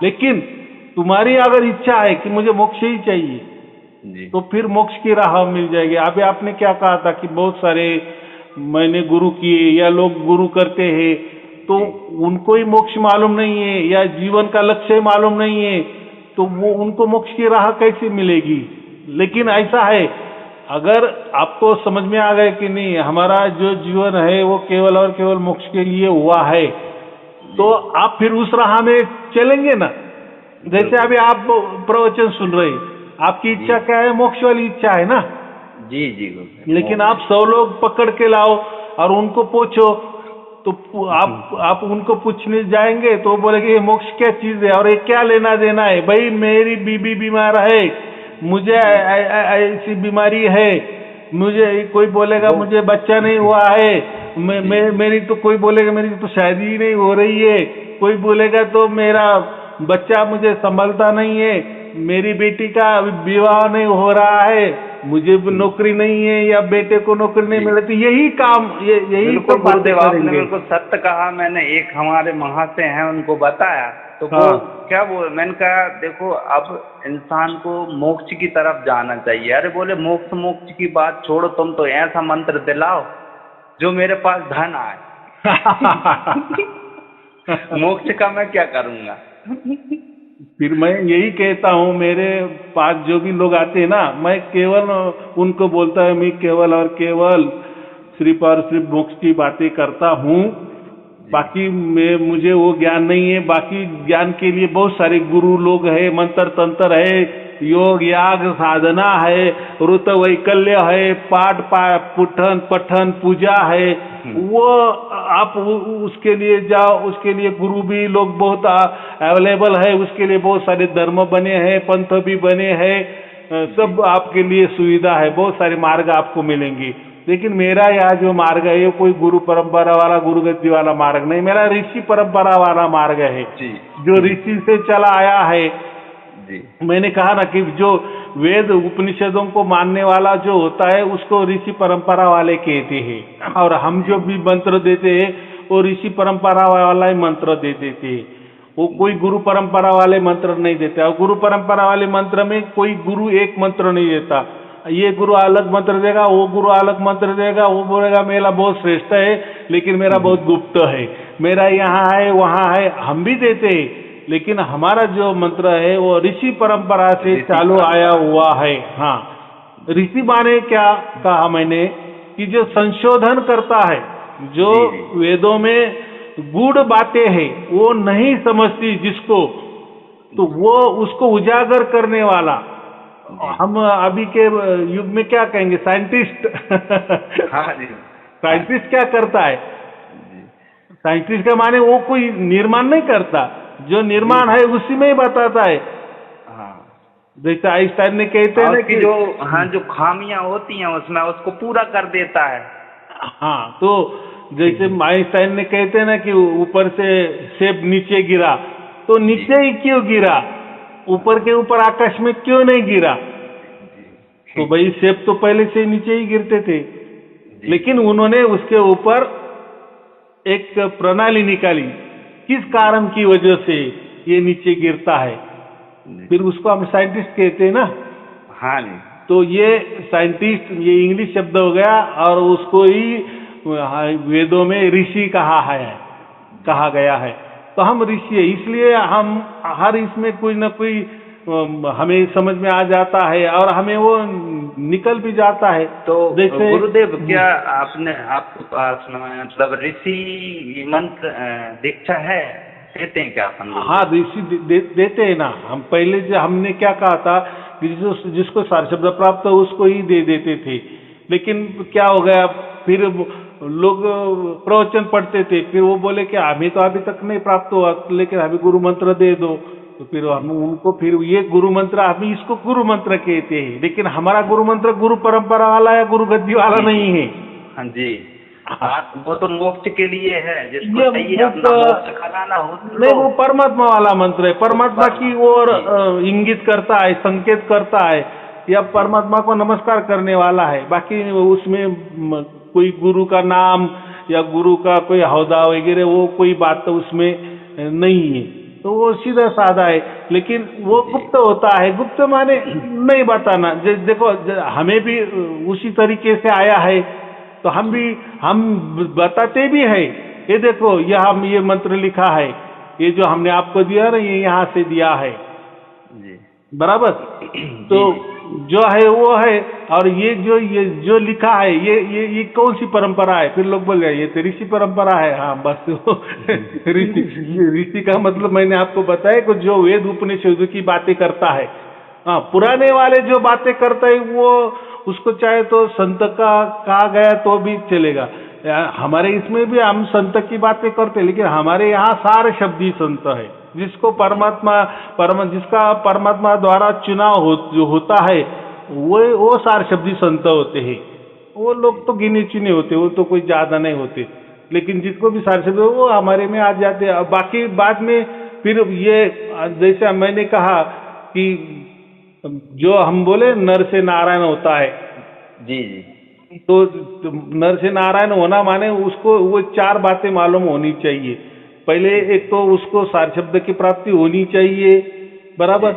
लेकिन तुम्हारी अगर इच्छा है कि मुझे मोक्ष ही चाहिए तो फिर मोक्ष की राह मिल जाएगी। अभी आपने क्या कहा था कि बहुत सारे मैंने गुरु किए या लोग गुरु करते हैं तो उनको ही मोक्ष मालूम नहीं है या जीवन का लक्ष्य मालूम नहीं है, तो वो उनको मोक्ष की राह कैसे मिलेगी। लेकिन ऐसा है, अगर आपको समझ में आ गया कि नहीं हमारा जो जीवन है वो केवल और केवल मोक्ष के लिए हुआ है, तो आप फिर उस राह में चलेंगे ना। जैसे अभी आप प्रवचन सुन रहे, आपकी इच्छा क्या है? मोक्ष वाली इच्छा है ना। जी जी। लेकिन आप 100 लोग पकड़ के लाओ और उनको पूछो, तो आप उनको पूछने जाएंगे तो बोलेंगे ये मोक्ष क्या चीज है और ये क्या लेना देना है। भाई मेरी बीबी बीमार है, मुझे ऐसी बीमारी है, मुझे कोई बोलेगा मुझे बच्चा नहीं हुआ है, मेरी तो कोई बोलेगा मेरी तो शादी नहीं हो रही है, कोई बोलेगा तो मेरा बच्चा मुझे संभलता नहीं है, मेरी बेटी का विवाह नहीं हो रहा है, मुझे नौकरी नहीं है या बेटे को नौकरी नहीं मिलती। यही काम यही तो गुरुदेव आपने बिल्कुल सत्य कहा। मैंने एक हमारे महाशय हैं उनको बताया तो वो क्या बोल, मैंने कहा देखो अब इंसान को मोक्ष की तरफ जाना चाहिए। अरे बोले मोक्ष मोक्ष की बात छोड़ो, तुम तो ऐसा मंत्र दिलाओ जो मेरे पास धन आए। मोक्ष का मैं क्या करूंगा। फिर मैं यही कहता हूँ, मेरे पास जो भी लोग आते हैं ना, मैं केवल उनको बोलता है मैं केवल और केवल सिर्फ और सिर्फ मोक्ष की बातें करता हूँ, बाकी मुझे वो ज्ञान नहीं है। बाकी ज्ञान के लिए बहुत सारे गुरु लोग है, मंत्र तंत्र है, योग याग साधना है, ऋत वैकल्य है, पाठ पठन पूजा है, वो आप उसके लिए जाओ। उसके लिए गुरु भी लोग बहुत अवेलेबल है, उसके लिए बहुत सारे धर्म बने हैं, पंथ भी बने हैं, सब आपके लिए सुविधा है, बहुत सारे मार्ग आपको मिलेंगे। लेकिन मेरा यह जो मार्ग है ये कोई गुरु परंपरा वाला गुरु गद्दी वाला मार्ग नहीं, मेरा ऋषि परंपरा वाला मार्ग है जी जो ऋषि से चला आया है। जी मैंने कहा ना कि जो वेद उपनिषदों को मानने वाला जो होता है उसको ऋषि परंपरा वाले कहते हैं, और हम जो भी मंत्र देते हैं वो ऋषि परंपरा वाला ही मंत्र दे देते हैं, वो कोई गुरु परंपरा वाले मंत्र नहीं देते। और गुरु परंपरा वाले मंत्र में कोई गुरु एक मंत्र नहीं देता, ये गुरु अलग मंत्र देगा, वो गुरु अलग मंत्र देगा, वो बोलेगा मेरा बहुत श्रेष्ठ है लेकिन मेरा बहुत गुप्त है, मेरा यहाँ है वहाँ है, हम भी देते हैं लेकिन हमारा जो मंत्र है वो ऋषि परंपरा से चालू आया हुआ है। हाँ, ऋषि माने क्या कहा मैंने कि जो संशोधन करता है, जो वेदों में गूढ़ बातें हैं वो नहीं समझती जिसको, तो वो उसको उजागर करने वाला, हम अभी के युग में क्या कहेंगे, साइंटिस्ट। हाँ जी, साइंटिस्ट क्या करता है, साइंटिस्ट का माने वो कोई निर्माण नहीं करता, जो निर्माण है उसी में ही बताता है। हाँ, जैसे आइंस्टाइन ने कहते हैं ना कि जो हाँ जो खामियां होती हैं उसमें उसको पूरा कर देता है। हाँ, तो जैसे आइंस्टाइन ने कहते हैं ना कि ऊपर से सेब नीचे गिरा, तो नीचे ही क्यों गिरा, ऊपर के ऊपर आकाश में क्यों नहीं गिरा, तो भाई सेब तो पहले से नीचे ही गिरते थे, लेकिन उन्होंने उसके ऊपर एक प्रणाली निकाली किस कारण की वजह से ये नीचे गिरता है, फिर उसको हम साइंटिस्ट कहते हैं ना। हाँ जी, तो ये साइंटिस्ट ये इंग्लिश शब्द हो गया और उसको ही वेदों में ऋषि कहा गया है। तो हम ऋषि है, इसलिए हम हर इसमें कोई ना कोई हमें समझ में आ जाता है और हमें वो निकल भी जाता है। तो जैसे गुरुदेव क्या आपके पास मतलब ऋषि मंत्र दीक्षा है, देते हैं क्या अपन? हाँ, ऋषि देते हैं ना। हम पहले जो हमने क्या कहा था कि जिसको सार शब्द प्राप्त हो उसको ही दे देते थे, लेकिन क्या हो गया, फिर लोग प्रवचन पढ़ते थे, फिर वो बोले कि हमें तो अभी तक नहीं प्राप्त हुआ लेकिन हमें गुरु मंत्र दे दो, तो फिर हम उनको फिर ये गुरु मंत्र, हम इसको गुरु मंत्र कहते हैं, लेकिन हमारा गुरु मंत्र गुरु परंपरा वाला या गुरु गद्दी वाला नहीं है। हाँ जी, वो तो मोक्ष के लिए है, जिसको चाहिए अपना मोक्ष कराना हो नहीं, वो परमात्मा वाला मंत्र है, परमात्मा की ओर इंगित करता है, संकेत करता है, या परमात्मा को नमस्कार करने वाला है। बाकी उसमें कोई गुरु का नाम या गुरु का कोई हौदा वगैरह वो कोई बात तो उसमें नहीं है, तो वो सीधा साधा है, लेकिन वो गुप्त होता है। गुप्त माने नहीं बताना। देखो हमें भी उसी तरीके से आया है, तो हम बताते भी है, ये देखो ये मंत्र लिखा है, ये जो हमने आपको दिया ना ये यहाँ से दिया है जी, बराबर। तो जो है वो है, और ये जो लिखा है ये कौन सी परंपरा है, फिर लोग बोल गए ये तो ऋषि परंपरा है। हाँ बस ऋषि का मतलब मैंने आपको बताया कि जो वेद उपनिषद की बातें करता है। हाँ, पुराने वाले जो बातें करते हैं वो उसको चाहे तो संत का कहा गया तो भी चलेगा। हमारे इसमें भी हम संत की बातें करते हैं, लेकिन हमारे यहाँ सारे शब्दी संत है, जिसको जिसका परमात्मा द्वारा चुनाव जो होता है वो सार शब्दी संत होते हैं। वो लोग तो गिने चुने होते, वो तो कोई ज्यादा नहीं होते, लेकिन जिसको भी सार शब्द वो हमारे में आ जाते हैं। बाकी बाद में फिर ये जैसे मैंने कहा कि जो हम बोले नर से नारायण होता है, जी जी, तो नर से नारायण होना माने उसको वो चार बातें मालूम होनी चाहिए। पहले एक तो उसको सार शब्द की प्राप्ति होनी चाहिए, बराबर।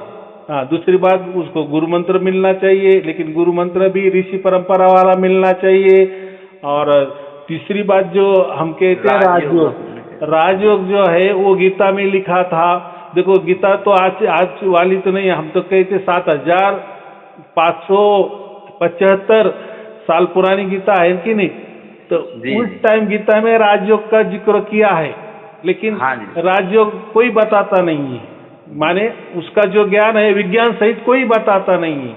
हाँ, दूसरी बात उसको गुरु मंत्र मिलना चाहिए, लेकिन गुरु मंत्र भी ऋषि परंपरा वाला मिलना चाहिए। और तीसरी बात जो हम कहते हैं राजयोग जो है वो गीता में लिखा था। देखो गीता तो आज वाली तो नहीं, हम तो कहते 7575 साल पुरानी गीता है कि नहीं, तो उस टाइम गीता में राजयोग का जिक्र किया है, लेकिन राजयोग कोई बताता नहीं है, माने उसका जो ज्ञान है विज्ञान सहित कोई बताता नहीं है।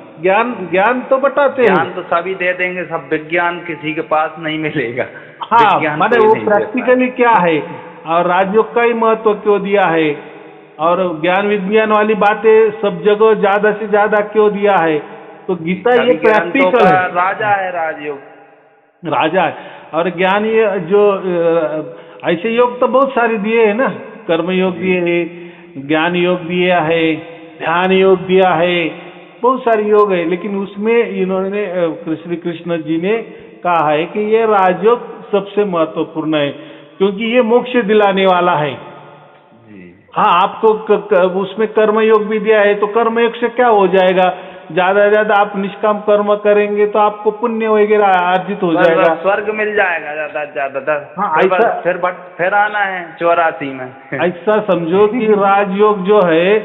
ज्ञान तो बताते हैं, ज्ञान तो सभी दे देंगे, सब विज्ञान किसी के पास नहीं मिलेगा। हाँ, माने वो प्रैक्टिकली क्या है और राजयोग का ही महत्व क्यों दिया है, और ज्ञान विज्ञान वाली बातें सब जगह ज्यादा से ज्यादा क्यों दिया है। तो गीता ये प्रैक्टिकल है, राजा है राजयोग। राजा है। और ज्ञान ये जो ऐसे योग तो बहुत सारे दिए है ना, कर्म योग दिए है, ज्ञान योग दिया है, ध्यान योग दिया है, बहुत सारे योग है। लेकिन उसमें इन्होंने श्री कृष्ण जी ने कहा है कि ये राजयोग सबसे महत्वपूर्ण है, क्योंकि ये मोक्ष दिलाने वाला है। जी हाँ, आपको उसमें कर्म योग भी दिया है, तो कर्म योग से क्या हो जाएगा, ज्यादा से ज्यादा आप निष्काम कर्म करेंगे तो आपको पुण्य वगैरह अर्जित हो बस जाएगा। बस स्वर्ग मिल जाएगा ज्यादा से ज्यादा। हाँ, फिर बस ऐसा फिर आना है 84 में। ऐसा समझो कि राजयोग जो है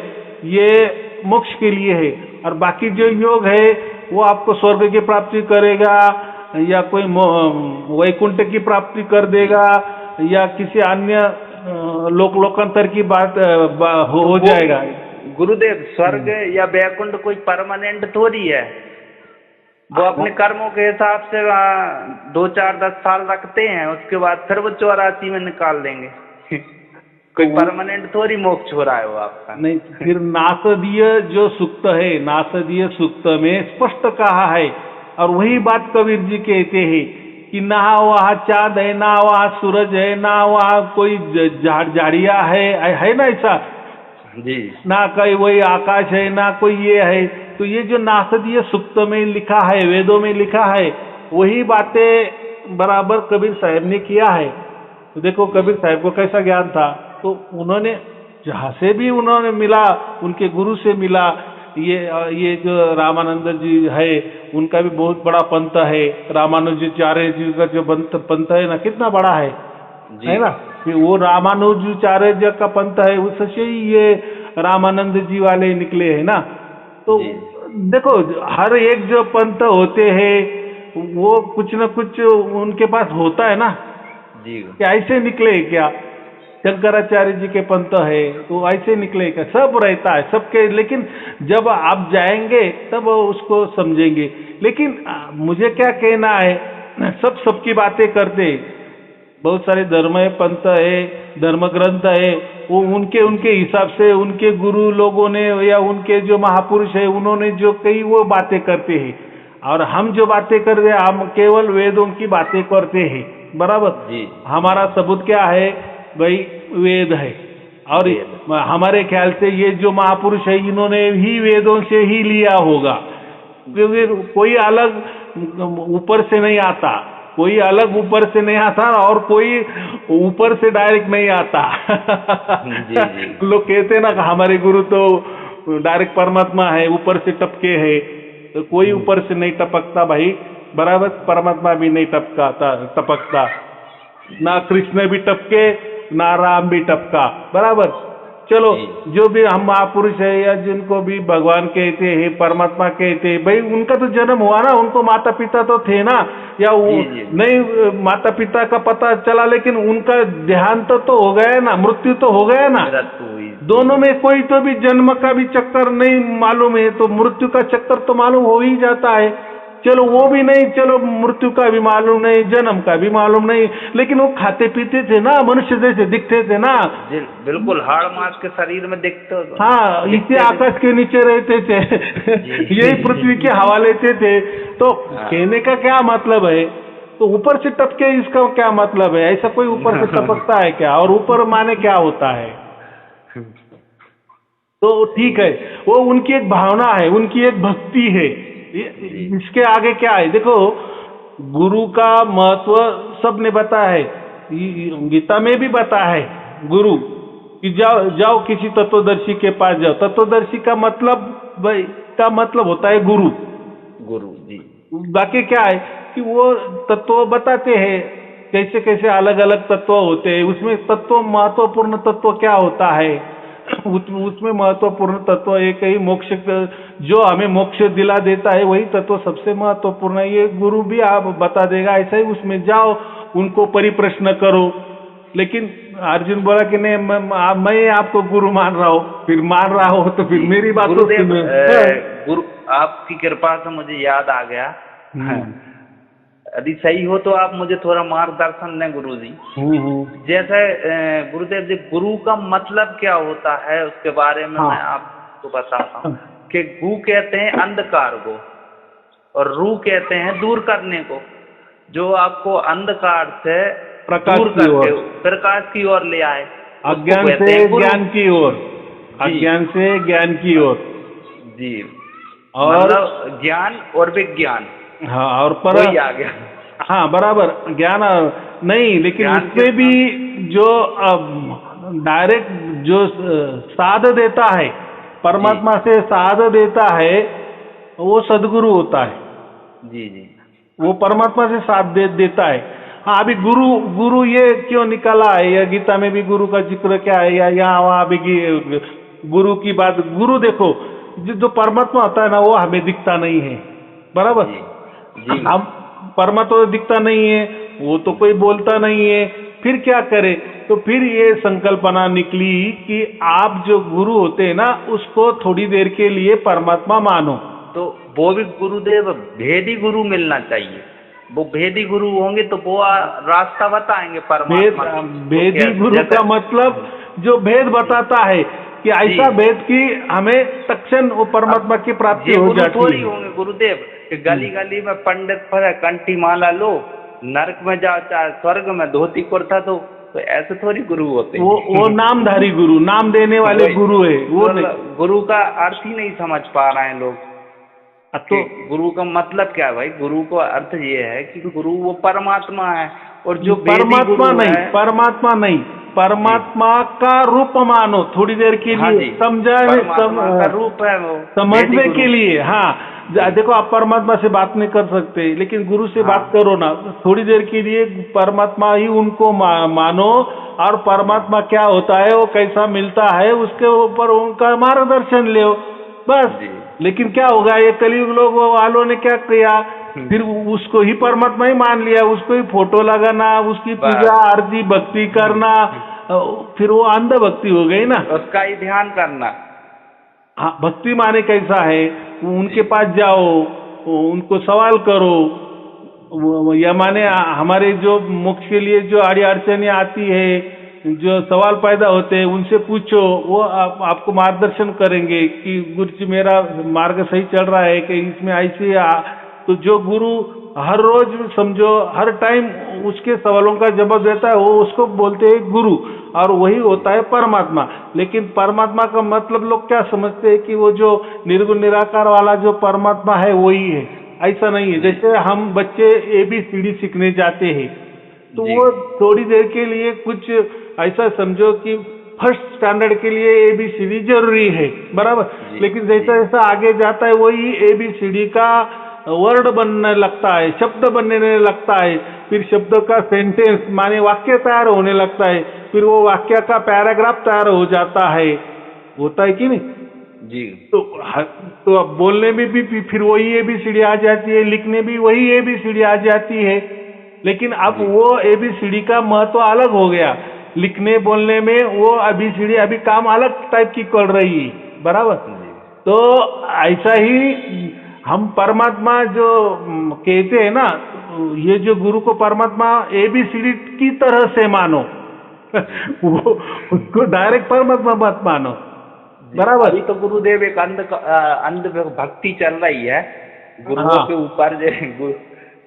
ये मोक्ष के लिए है, और बाकी जो योग है वो आपको स्वर्ग की प्राप्ति करेगा, या कोई वैकुंठ की प्राप्ति कर देगा, या किसी अन्य लोकांतर की बात हो जाएगा। गुरुदेव, स्वर्ग या वैकुंठ कोई परमानेंट थोड़ी है। वो अपने कर्मों के हिसाब से 2 4 10 साल रखते हैं, उसके बाद फिर वो 84 में निकाल देंगे। कोई परमानेंट थोड़ी मोक्ष हो रहा है वो आपका। नहीं, फिर नासदीय जो सूक्त है, नासदीय सूक्त में स्पष्ट कहा है, और वही बात कबीर जी कहते हैं कि ना वहाँ चाँद है, ना वहाँ सूरज है, ना वहाँ कोई झाड़िया है ना ऐसा, जी ना कोई वही आकाश है, ना कोई ये है। तो ये जो नासदीय सूक्त में लिखा है, वेदों में लिखा है, वही बातें बराबर कबीर साहब ने किया है। तो देखो कबीर साहब को कैसा ज्ञान था, तो उन्होंने जहाँ से भी उन्होंने मिला, उनके गुरु से मिला। ये जो रामानंद जी है, उनका भी बहुत बड़ा पंथ है। रामानुजाचार्य जी का जो पंथ है ना, कितना बड़ा है ना। कि वो रामानुजाचार्य का पंथ है, उससे ही ये रामानंद जी वाले निकले हैं ना। तो देखो, हर एक जो पंथ होते हैं वो कुछ न कुछ उनके पास होता है ना। जी क्या ऐसे निकले क्या? शंकराचार्य जी के पंथ है तो ऐसे निकले क्या? सब रहता है सबके, लेकिन जब आप जाएंगे तब उसको समझेंगे। लेकिन मुझे क्या कहना है, सब सबकी बातें करते, बहुत सारे धर्म है, पंथ है, धर्म ग्रंथ है, वो उनके उनके हिसाब से उनके गुरु लोगों ने या उनके जो महापुरुष है उन्होंने जो कही वो बातें करते हैं। और हम जो बातें कर रहे हैं, हम केवल वेदों की बातें करते हैं, बराबर। जी हमारा सबूत क्या है भाई? वेद है। और हमारे ख्याल से ये जो महापुरुष है इन्होंने ही वेदों से ही लिया होगा, क्योंकि कोई अलग ऊपर से नहीं आता, कोई अलग ऊपर से नहीं आता, और कोई ऊपर से डायरेक्ट नहीं आता। जी लोग कहते ना कि हमारे गुरु तो डायरेक्ट परमात्मा है, ऊपर से टपके है। तो कोई ऊपर से नहीं टपकता भाई, बराबर। परमात्मा भी नहीं टपकता, ना कृष्ण भी टपके, ना राम भी टपका, बराबर। चलो, जो भी हम महापुरुष है या जिनको भी भगवान कहते हैं, परमात्मा कहते हैं, भाई उनका तो जन्म हुआ ना, उनको माता पिता तो थे ना, या नहीं माता पिता का पता चला, लेकिन उनका देहांत तो हो गया ना, मृत्यु तो हो गया ना। दोनों में कोई तो भी जन्म का भी चक्कर नहीं मालूम है, तो मृत्यु का चक्कर तो मालूम हो ही जाता है। चलो वो भी नहीं, चलो मृत्यु का भी मालूम नहीं, जन्म का भी मालूम नहीं, लेकिन वो खाते पीते थे ना, मनुष्य जैसे दिखते थे ना। बिल्कुल हाड़ मांस के शरीर में दिखते। हाँ, इसे आकाश के नीचे रहते थे। यही पृथ्वी के हवा लेते थे। तो कहने का क्या मतलब है? तो ऊपर से टपके, इसका क्या मतलब है? ऐसा कोई ऊपर से टपकता है क्या? और ऊपर माने क्या होता है? तो ठीक है, वो उनकी एक भावना है, उनकी एक भक्ति है। इसके आगे क्या है? देखो, गुरु का महत्व सबने बताया है, गीता में भी बताया है गुरु कि जाओ किसी तत्वदर्शी के पास जाओ। तत्वदर्शी का मतलब होता है गुरु जी। बाकी क्या है कि वो तत्व बताते हैं, कैसे कैसे अलग अलग तत्व होते हैं। उसमें तत्व, महत्वपूर्ण तत्व क्या होता है? उसमें महत्वपूर्ण तत्व एक ही मोक्ष, जो हमें मोक्ष दिला देता है वही तत्व सबसे महत्वपूर्ण है। ये गुरु भी आप बता देगा। ऐसा ही उसमें जाओ, उनको परिप्रश्न करो। लेकिन अर्जुन बोला कि नहीं, मैं आपको गुरु मान रहा हूँ। फिर मान रहा हो तो फिर मेरी बात गुरु, आपकी कृपा से मुझे याद आ गया, यदि सही हो तो आप मुझे थोड़ा मार्गदर्शन दें गुरुजी। जैसे गुरुदेव जी, गुरु का मतलब क्या होता है उसके बारे में मैं आपको बताता हूँ कि गु कहते हैं अंधकार को, और रू कहते हैं दूर करने को। जो आपको अंधकार से प्रकाश दूर की ओर, करके प्रकाश की ओर ले आए, उसको अज्ञान कहते से हैं गुरु। ज्ञान की ओर, अज्ञान से ज्ञान की ओर। जी, और मतलब ज्ञान और विज्ञान हाँ, और वही आ गया। हाँ बराबर, ज्ञान नहीं, लेकिन ज्ञान उसमें के भी जो डायरेक्ट जो साध देता है, परमात्मा से साध देता है, वो सदगुरु होता है। जी जी वो परमात्मा से साथ देता है। हाँ, अभी गुरु गुरु ये क्यों निकाला है, या गीता में भी गुरु का जिक्र क्या है, या यहाँ वहाँ भी गुरु की बात। गुरु देखो, जो परमात्मा होता है ना, वो हमें दिखता नहीं है, बराबर। जी हम परमात्मा तो दिखता नहीं है, वो तो कोई बोलता नहीं है, फिर क्या करे? तो फिर ये संकल्पना निकली कि आप जो गुरु होते हैं ना, उसको थोड़ी देर के लिए परमात्मा मानो। तो वो भी गुरुदेव भेदी गुरु मिलना चाहिए। वो भेदी गुरु होंगे तो वो रास्ता बताएंगे परमात्मा की। भेदी गुरु का मतलब जो भेद बताता है कि ऐसा भेद की हमें तक्षण वो परमात्मा की प्राप्ति हो जाती थोड़ी है। होंगे गुरुदेव कि गली गली में पंडित पर कंठी माला लो, नरक में जाओ चाहे स्वर्ग में धोती कुर्ता दो, तो ऐसे थोड़ी गुरु होते हैं। वो नामधारी गुरु, नाम देने वाले गुरु है वो नहीं। गुरु का अर्थ ही नहीं समझ पा रहे हैं लोग। तो गुरु का मतलब क्या है भाई? गुरु का अर्थ ये है कि गुरु वो परमात्मा है, और जो परमात्मा नहीं, परमात्मा का रूप मानो थोड़ी देर के लिए, का रूप है वो, समझने के लिए। हाँ, देखो, आप परमात्मा से बात नहीं कर सकते, लेकिन गुरु से बात करो ना थोड़ी देर के लिए। परमात्मा ही उनको मानो, और परमात्मा क्या होता है, वो कैसा मिलता है, उसके ऊपर उनका मार्गदर्शन ले बस। लेकिन क्या होगा, ये कलयुग लोग वालों ने क्या किया, फिर उसको ही परमात्मा ही मान लिया, उसको ही फोटो लगाना, उसकी पूजा आरती भक्ति करना, फिर वो अंध भक्ति हो गई ना, उसका ही ध्यान करना। हाँ, भक्ति माने कैसा है, उनके पास जाओ, उनको सवाल करो, या माने हमारे जो मोक्ष के लिए जो आड़ी अड़चने आती है, जो सवाल पैदा होते हैं, उनसे पूछो, वो आपको मार्गदर्शन करेंगे कि गुरु जी मेरा मार्ग सही चल रहा है कि इसमें ऐसे। तो जो गुरु हर रोज समझो हर टाइम उसके सवालों का जवाब देता है, वो उसको बोलते हैं गुरु, और वही होता है परमात्मा। लेकिन परमात्मा का मतलब लोग क्या समझते हैं कि वो जो निर्गुण निराकार वाला जो परमात्मा है वही है। ऐसा नहीं है। जैसे हम बच्चे ABCD सीखने जाते हैं, तो वो थोड़ी देर के लिए कुछ ऐसा समझो कि फर्स्ट स्टैंडर्ड के लिए ABCD जरूरी है, बराबर। लेकिन जैसा जैसा आगे जाता है, वही ABCD का वर्ड बनने लगता है, शब्द बनने लगता है, फिर शब्द का सेंटेंस माने वाक्य तैयार होने लगता है, फिर वो वाक्य का पैराग्राफ तैयार हो जाता है, होता है कि नहीं जी। तो अब बोलने में भी फिर वही ABCD आ जाती है, लिखने भी वही ABCD आ जाती है। लेकिन अब वो ABCD का महत्व अलग हो गया, लिखने बोलने में वो ABCD अभी काम अलग टाइप की कर रही है, बराबर। तो ऐसा ही हम परमात्मा जो कहते हैं ना, ये जो गुरु को परमात्मा ABCD की तरह से मानो वो उसको डायरेक्ट परमात्मा मत मानो, बराबर। अभी तो गुरुदेव एक अंध भक्ति चल रही है गुरुओं के ऊपर,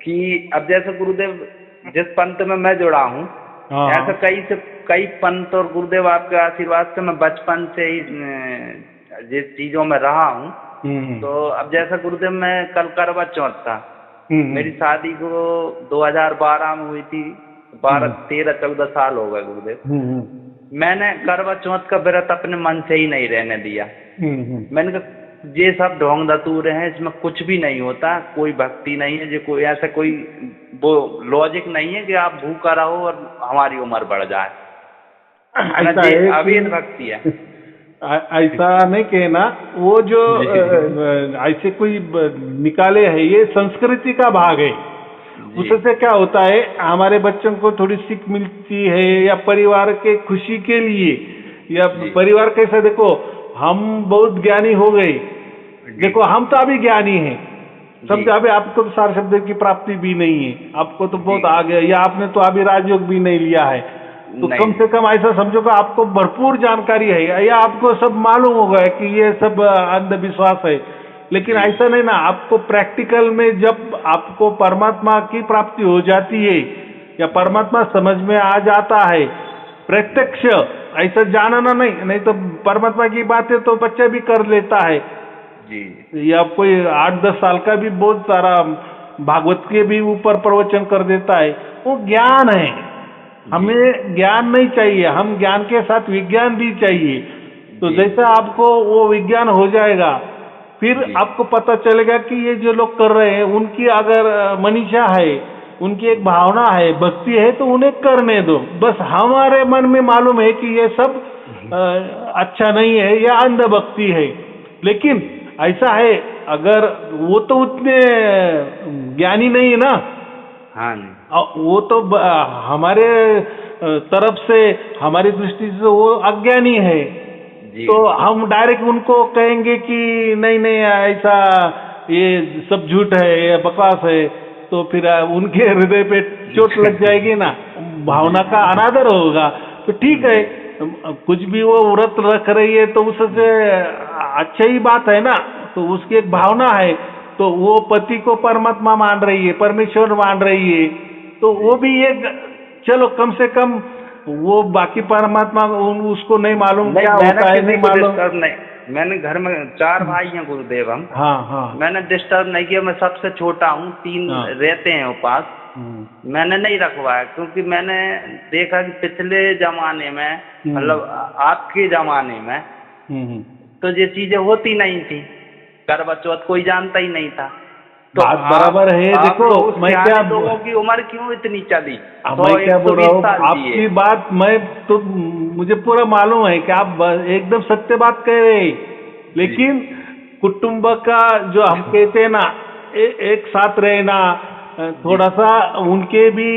कि अब जैसे गुरुदेव जिस पंथ में मैं जुड़ा हूँ, ऐसा कई पंथ, और गुरुदेव आपके आशीर्वाद से मैं बचपन से ही जिस चीजों में रहा हूँ। तो अब जैसा गुरुदेव, मैं कल करवा चौथ था, मेरी शादी को 2012 में हुई थी, 13-14 साल हो गए गुरुदेव। मैंने करवा चौथ का व्रत अपने मन से ही नहीं रहने दिया। मैंने कहा ये सब ढोंग धतूरे हैं, इसमें कुछ भी नहीं होता, कोई भक्ति नहीं है, जो कोई ऐसा कोई वो लॉजिक नहीं है कि आप भूखा रहो और हमारी उम्र बढ़ जाए। अभी भक्ति है, ऐसा नहीं कहना। वो जो ऐसे कोई निकाले है, ये संस्कृति का भाग है। उससे क्या होता है, हमारे बच्चों को थोड़ी सीख मिलती है, या परिवार के खुशी के लिए, या परिवार कैसा, देखो हम बहुत ज्ञानी हो गए, देखो हम तो अभी ज्ञानी हैं, समझो। अभी आपको तो सार शब्द की प्राप्ति भी नहीं है, आपको तो बहुत आ गया, या आपने तो अभी राजयोग भी नहीं लिया है, तो कम से कम ऐसा समझो कि आपको भरपूर जानकारी है, या आपको सब मालूम होगा कि ये सब अंधविश्वास है। लेकिन ऐसा नहीं ना, आपको प्रैक्टिकल में जब आपको परमात्मा की प्राप्ति हो जाती है या परमात्मा समझ में आ जाता है प्रत्यक्ष, ऐसा जानना नहीं तो परमात्मा की बातें तो बच्चा भी कर लेता है। जी या कोई 8-10 साल का भी बहुत सारा भागवत के भी ऊपर प्रवचन कर देता है, वो ज्ञान है। हमें ज्ञान नहीं चाहिए, हम ज्ञान के साथ विज्ञान भी चाहिए। तो जी। जैसा आपको वो विज्ञान हो जाएगा, फिर जी। आपको पता चलेगा कि ये जो लोग कर रहे हैं उनकी अगर मनीषा है, उनकी एक भावना है, भक्ति है, तो उन्हें करने दो। बस हमारे मन में मालूम है कि ये सब अच्छा नहीं है या अंधभक्ति है। लेकिन ऐसा है, अगर वो तो उतने ज्ञानी नहीं है ना, हाँ जी। वो तो हमारे तरफ से, हमारी दृष्टि से वो अज्ञानी है। जी। तो हम डायरेक्ट उनको कहेंगे कि नहीं नहीं ऐसा, ये सब झूठ है, ये बकवास है, तो फिर उनके हृदय पे चोट लग जाएगी ना, भावना का अनादर होगा। तो ठीक है, कुछ भी वो व्रत रख रही है तो उससे अच्छा ही बात है ना, तो उसकी एक भावना है, तो वो पति को परमात्मा मान रही है, परमेश्वर मान रही है, तो वो भी एक, चलो कम से कम वो बाकी परमात्मा उसको नहीं मालूम क्या होता है, नहीं मालूम। नहीं, मैंने घर में 4 भाई हैं गुरुदेव हम। हाँ हाँ। मैंने डिस्टर्ब नहीं किया, मैं सबसे छोटा हूँ, 3 हाँ। रहते हैं वो पास। मैंने नहीं रखवाया, क्योंकि मैंने देखा कि पिछले जमाने में, मतलब आपके जमाने में तो ये चीजें होती नहीं थी, करवा चौथ कोई जानता ही नहीं था। तो बात बराबर है। देखो मैं क्या, लोगों की उम्र क्यों इतनी चली, मैं क्या बोल रहा हूँ, आपकी बात मैं तो, मुझे पूरा मालूम है कि आप एकदम सत्य बात कह रहे हैं, लेकिन कुटुंब का जो हम कहते हैं ना, एक साथ रहना, थोड़ा सा उनके भी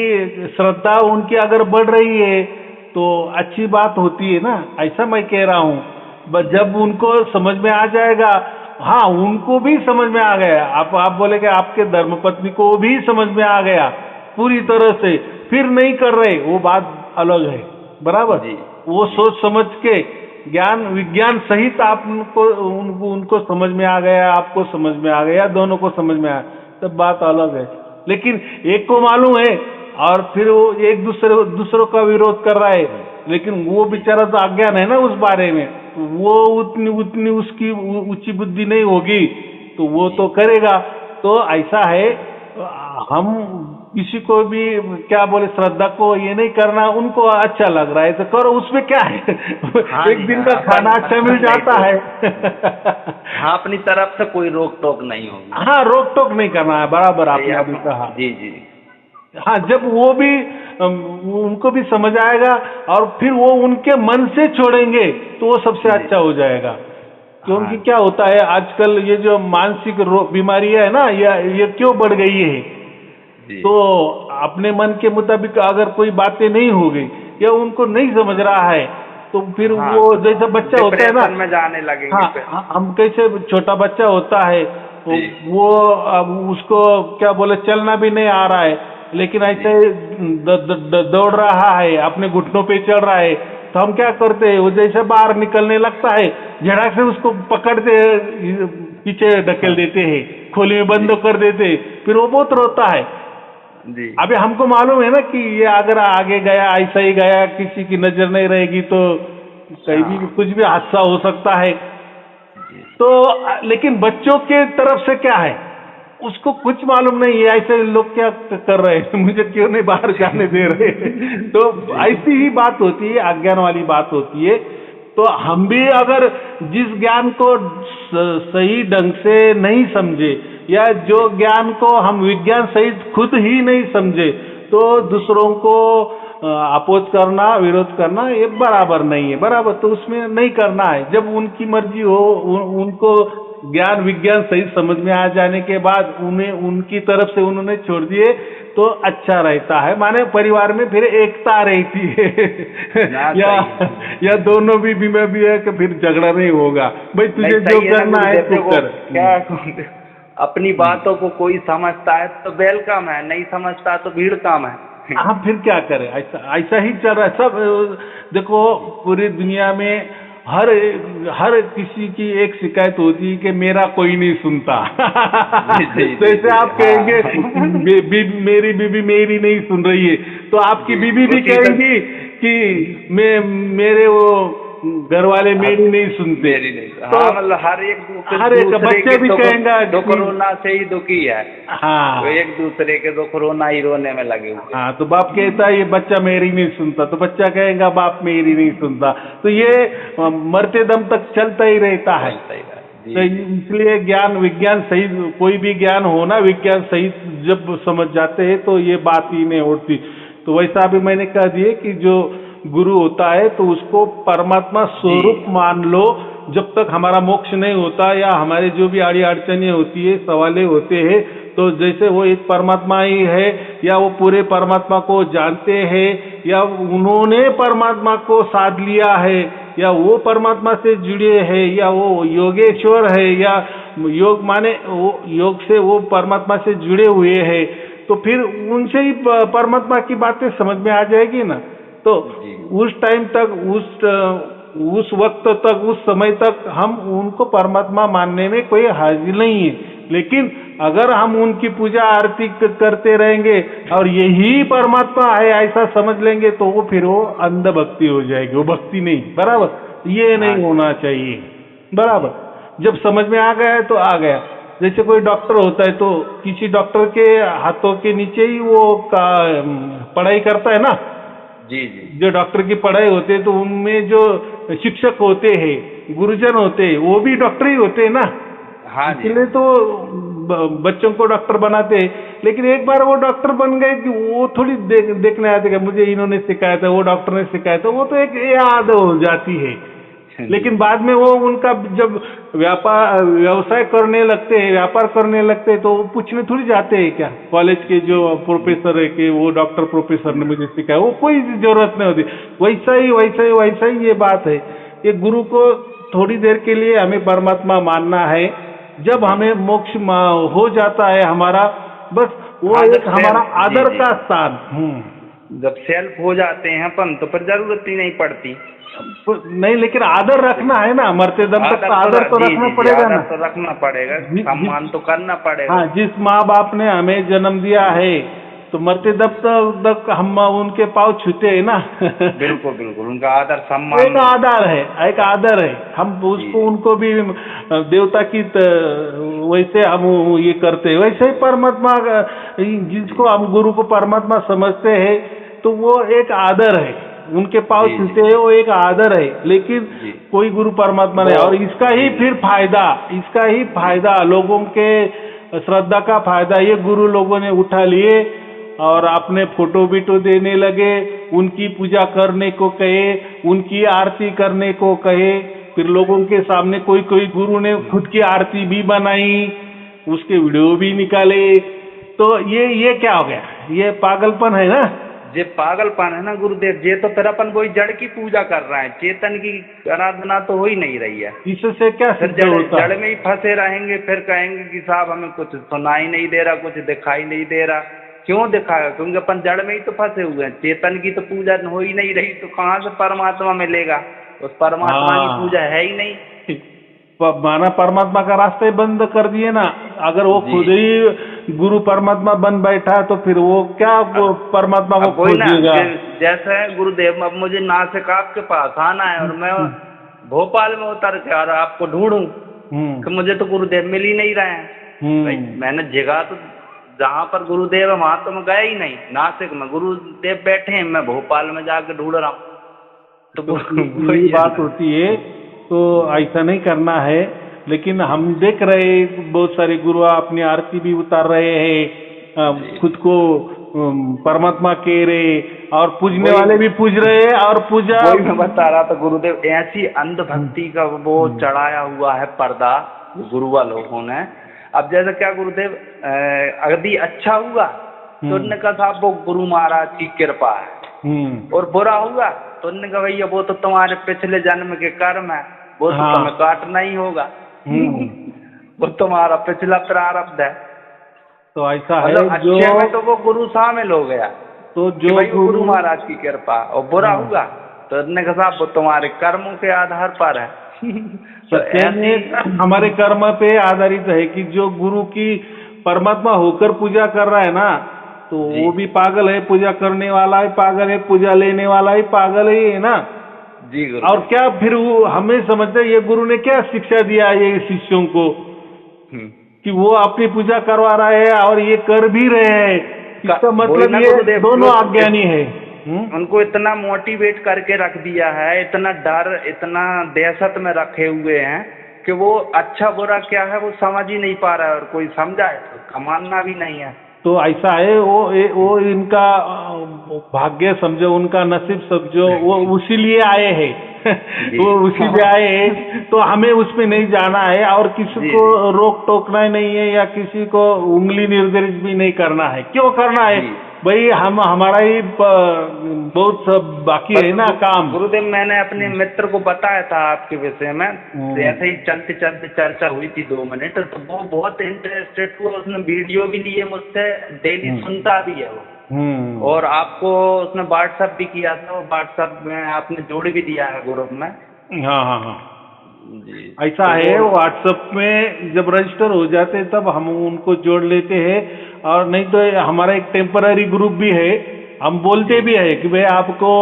श्रद्धा उनकी अगर बढ़ रही है तो अच्छी बात होती है ना, ऐसा मैं कह रहा हूँ। बस जब उनको समझ में आ जाएगा, हाँ उनको भी समझ में आ गया, आप बोले कि आपके धर्मपत्नी को भी समझ में आ गया पूरी तरह से, फिर नहीं कर रहे, वो बात अलग है, बराबर जी। वो सोच समझ के ज्ञान विज्ञान सहित आपको उनको समझ में आ गया, आपको समझ में आ गया, दोनों को समझ में आया, तब बात अलग है। लेकिन एक को मालूम है और फिर वो एक दूसरों का विरोध कर रहा है, लेकिन वो बेचारा तो अज्ञान है ना उस बारे में, वो उतनी उसकी ऊंची बुद्धि नहीं होगी, तो वो तो करेगा। तो ऐसा है, हम किसी को भी क्या बोले, श्रद्धा को ये नहीं करना, उनको अच्छा लग रहा है तो करो, उसमें क्या है। हाँ एक दिन का खाना अच्छा मिल जाता है। हाँ, अपनी तरफ से कोई रोक टोक नहीं होगी। हाँ, रोक टोक नहीं करना है, बराबर आपने अभी कहा। जी जी। हाँ, जब वो भी उनको भी समझ आएगा और फिर वो उनके मन से छोड़ेंगे तो वो सबसे अच्छा हो जाएगा। क्योंकि क्या होता है आजकल, ये जो मानसिक बीमारी है ना, ये क्यों बढ़ गई है, तो अपने मन के मुताबिक अगर कोई बातें नहीं हो गई या उनको नहीं समझ रहा है, तो फिर वो जैसा बच्चा होता है ना, में जाने लगेंगे। हाँ, हम कैसे, छोटा बच्चा होता है वो उसको क्या बोले, चलना भी नहीं आ रहा है, लेकिन ऐसे दौड़ रहा है, अपने घुटनों पे चढ़ रहा है, तो हम क्या करते हैं, वो जैसे बाहर निकलने लगता है, झड़क से उसको पकड़ते पीछे ढकेल देते हैं, खोली में बंद कर देते हैं, फिर वो बहुत रोता है जी। अभी हमको मालूम है ना कि ये अगर आगे गया, ऐसा ही गया, किसी की नजर नहीं रहेगी तो कहीं भी कुछ भी हादसा हो सकता है। तो लेकिन बच्चों के तरफ से क्या है, उसको कुछ मालूम नहीं है, ऐसे लोग क्या कर रहे हैं, मुझे क्यों नहीं बाहर जाने दे रहे। तो ऐसी ही बात होती है, अज्ञान वाली बात होती है। तो हम भी अगर जिस ज्ञान को सही ढंग से नहीं समझे, या जो ज्ञान को हम विज्ञान सहित खुद ही नहीं समझे, तो दूसरों को अपोज करना, विरोध करना, ये बराबर नहीं है, बराबर तो उसमें नहीं करना है। जब उनकी मर्जी हो, उनको ज्ञान विज्ञान सही समझ में आ जाने के बाद उन्हें उनकी तरफ से उन्होंने छोड़ दिए तो अच्छा रहता है, माने परिवार में फिर एकता रहती है। या दोनों भी बीमा भी है कि फिर झगड़ा नहीं होगा, भाई तुझे जो करना है तू कर। क्या अपनी बातों को कोई समझता है तो वेलकम है, नहीं समझता तो भीड़ काम है। हाँ, फिर क्या करें, ऐसा ही चल रहा है सब। देखो पूरी दुनिया में हर किसी की एक शिकायत होती है कि मेरा कोई नहीं सुनता। तो ऐसे आप कहेंगे मेरी बीबी मेरी नहीं सुन रही है, तो आपकी बीबी भी कहेंगी कि मेरे वो घर वाले मेरी नहीं सुनते। मेरी नहीं। तो हाँ, मतलब हर एक बच्चे भी कहेंगा तो कोरोना से ही दुखी है। हाँ, तो एक दूसरे के तो कोरोना ही रोने में लगे हुए। हाँ, तो बाप कहता है ये बच्चा मेरी नहीं सुनता, तो बच्चा कहेगा बाप मेरी नहीं सुनता। तो ये मरते दम तक चलता ही रहता है। तो इसलिए ज्ञान विज्ञान सही, कोई भी ज्ञान हो ना, विज्ञान सही जब समझ जाते हैं तो ये बात ही नहीं उठती। तो वैसा भी मैंने कह दिए कि जो गुरु होता है तो उसको परमात्मा स्वरूप मान लो। जब तक हमारा मोक्ष नहीं होता या हमारे जो भी आड़ी अड़चने होती है, सवाले होते हैं, तो जैसे वो एक परमात्मा ही है या वो पूरे परमात्मा को जानते हैं या उन्होंने परमात्मा को साध लिया है या वो परमात्मा से जुड़े हैं या वो योगेश्वर है या योग माने वो योग से वो परमात्मा से जुड़े हुए हैं, तो फिर उनसे ही परमात्मा की बातें समझ में आ जाएगी ना। तो उस टाइम तक उस वक्त तक, उस समय तक हम उनको परमात्मा मानने में कोई हर्ज नहीं है। लेकिन अगर हम उनकी पूजा आरती करते रहेंगे और यही परमात्मा है ऐसा समझ लेंगे तो वो फिर वो अंध भक्ति हो जाएगी, वो भक्ति नहीं। बराबर, ये नहीं होना चाहिए। बराबर, जब समझ में आ गया है तो आ गया। जैसे कोई डॉक्टर होता है तो किसी डॉक्टर के हाथों के नीचे ही वो पढ़ाई करता है ना। जी जी। जो डॉक्टर की पढ़ाई होते है तो उनमें जो शिक्षक होते हैं, गुरुजन होते हैं, वो भी डॉक्टर ही होते हैं ना। हाँ, इसलिए तो बच्चों को डॉक्टर बनाते हैं। लेकिन एक बार वो डॉक्टर बन गए कि वो थोड़ी देखने आते कि मुझे इन्होंने सिखाया था, वो डॉक्टर ने सिखाया था, वो तो एक याद हो जाती है। लेकिन बाद में वो उनका जब व्यवसाय करने लगते हैं, व्यापार करने लगते हैं, तो वो पूछने थोड़ी जाते हैं क्या कॉलेज के जो प्रोफेसर है कि वो डॉक्टर प्रोफेसर ने मुझे सिखाया, वो कोई जरूरत नहीं होती। वैसा ही ये बात है। ये गुरु को थोड़ी देर के लिए हमें परमात्मा मानना है। जब हमें मोक्ष हो जाता है हमारा, बस वो एक हमारा आदर का स्थान। जब सेल्फ हो जाते हैं अपन तो फिर जरूरत ही नहीं पड़ती। नहीं, लेकिन आदर रखना है ना, मरते दम तक आदर तो रखना पड़ेगा ना। तो रखना पड़ेगा, सम्मान तो करना पड़ेगा। हाँ, जिस माँ बाप ने हमें जन्म दिया है तो मरते दम तक हम उनके पाँव छूते हैं ना। बिल्कुल बिल्कुल, उनका आदर सम्मान एक आदर है। हम उसको उनको भी देवता की वैसे हम ये करते हैं। वैसे ही परमात्मा जिसको हम गुरु को परमात्मा समझते हैं तो वो एक आदर है, उनके पाँव छूते हैं, वो एक आदर है। लेकिन कोई गुरु परमात्मा नहीं। और इसका ही फायदा लोगों के श्रद्धा का फायदा ये गुरु लोगों ने उठा लिए और अपने फोटो बीटो देने लगे, उनकी पूजा करने को कहे, उनकी आरती करने को कहे। फिर लोगों के सामने कोई गुरु ने खुद की आरती भी बनाई, उसके वीडियो भी निकाले। तो ये क्या हो गया? ये पागलपन है ना। ये पागलपन है ना गुरुदेव। ये तो फिर अपन वही जड़ की पूजा कर रहे हैं, चेतन की आराधना तो हो ही नहीं रही है। इससे क्या सिद्ध होता है? जड़ में ही फंसे रहेंगे, फिर कहेंगे कि साहब हमें कुछ सुनाई नहीं दे रहा, कुछ दिखाई नहीं दे रहा। क्यों दिखाएगा? क्योंकि अपन जड़ में ही तो फंसे हुए हैं। चेतन की तो पूजा हो ही नहीं रही, तो कहाँ से परमात्मा मिलेगा? उस परमात्मा की पूजा है ही नहीं। माना परमात्मा का रास्ता ही बंद कर दिए ना। अगर वो खुद ही गुरु परमात्मा बन बैठा तो फिर वो क्या परमात्मा को खोजेगा? जैसे गुरुदेव, अब मुझे नासिक आपके पास आना है और मैं भोपाल में उतर के और आपको ढूंढूं कि मुझे तो गुरुदेव मिल ही नहीं रहे हैं। मैंने जगह तो जहाँ पर गुरुदेव है वहां तो मैं गया ही नहीं। नासिक में गुरुदेव बैठे हैं, मैं भोपाल में जाकर ढूंढ रहा हूँ। तो ये बात होती है। तो ऐसा नहीं करना है। लेकिन हम देख रहे बहुत सारे गुरु अपनी आरती भी उतार रहे हैं, खुद को परमात्मा कह रहे और पूजने वाले भी पूज रहे हैं। और पूजा मैं बता रहा था गुरुदेव, ऐसी अंधभक्ति का वो चढ़ाया हुआ है पर्दा गुरुआ लोगों ने। अब जैसे क्या गुरुदेव, यदि अच्छा हुआ तो उन्होंने कहा साहब वो गुरु महाराज की कृपा है, और बुरा हुआ तो उन्होंने कहा भैया वो तो तुम्हारे पिछले जन्म के कर्म है, वो तो तुम्हें काटना ही होगा। वो तुम्हारा पिछला प्रारब्ध है। तो ऐसा है अच्छे में तो वो गुरु शामिल हो गया, तो जो गुरु महाराज की कृपा, और बुरा हुआ तो उसने कहा साहब वो तुम्हारे कर्मों के आधार पर है। तो सत्य में हमारे कर्म पे आधारित है कि जो गुरु की परमात्मा होकर पूजा कर रहा है ना, तो वो भी पागल है, पूजा करने वाला है पागल है, पूजा लेने वाला ही पागल है ना। जी गुरु। और क्या फिर वो हमें समझते हैं ये गुरु ने क्या शिक्षा दिया ये शिष्यों को कि वो अपनी पूजा करवा रहा है और ये कर भी रहे हैं, इसका मतलब ये दोनों अज्ञानी है। उनको इतना मोटिवेट करके रख दिया है, इतना डर इतना दहशत में रखे हुए हैं कि वो अच्छा बुरा क्या है वो समझ ही नहीं पा रहा है, और कोई समझाए तो उसका मानना भी नहीं है। तो ऐसा है वो इनका भाग्य समझो, उनका नसीब समझो, वो उसी लिए आए हैं वो उसी लिए आए हैं, तो हमें उसमें नहीं जाना है और किसी को रोक टोकना नहीं है या किसी को उंगली निर्देश भी नहीं करना है। क्यों करना है भाई, हमारा ही बहुत सब बाकी है ना काम। गुरुदेव मैंने अपने मित्र को बताया था आपके विषय में, ऐसे ही चलते चलते चर्चा हुई थी 2 मिनट, तो वो बहुत इंटरेस्टेड हुआ, उसने वीडियो भी लिए मुझसे, डेली सुनता भी है वो। और आपको उसने व्हाट्सएप भी किया था, व्हाट्सएप में आपने जोड़ भी दिया है ग्रुप में। हाँ हाँ हाँ जी, ऐसा है। व्हाट्सएप में जब रजिस्टर हो जाते हैं तब हम उनको जोड़ लेते हैं, और नहीं तो हमारा एक टेम्पररी ग्रुप भी है, हम बोलते भी है कि भाई आपको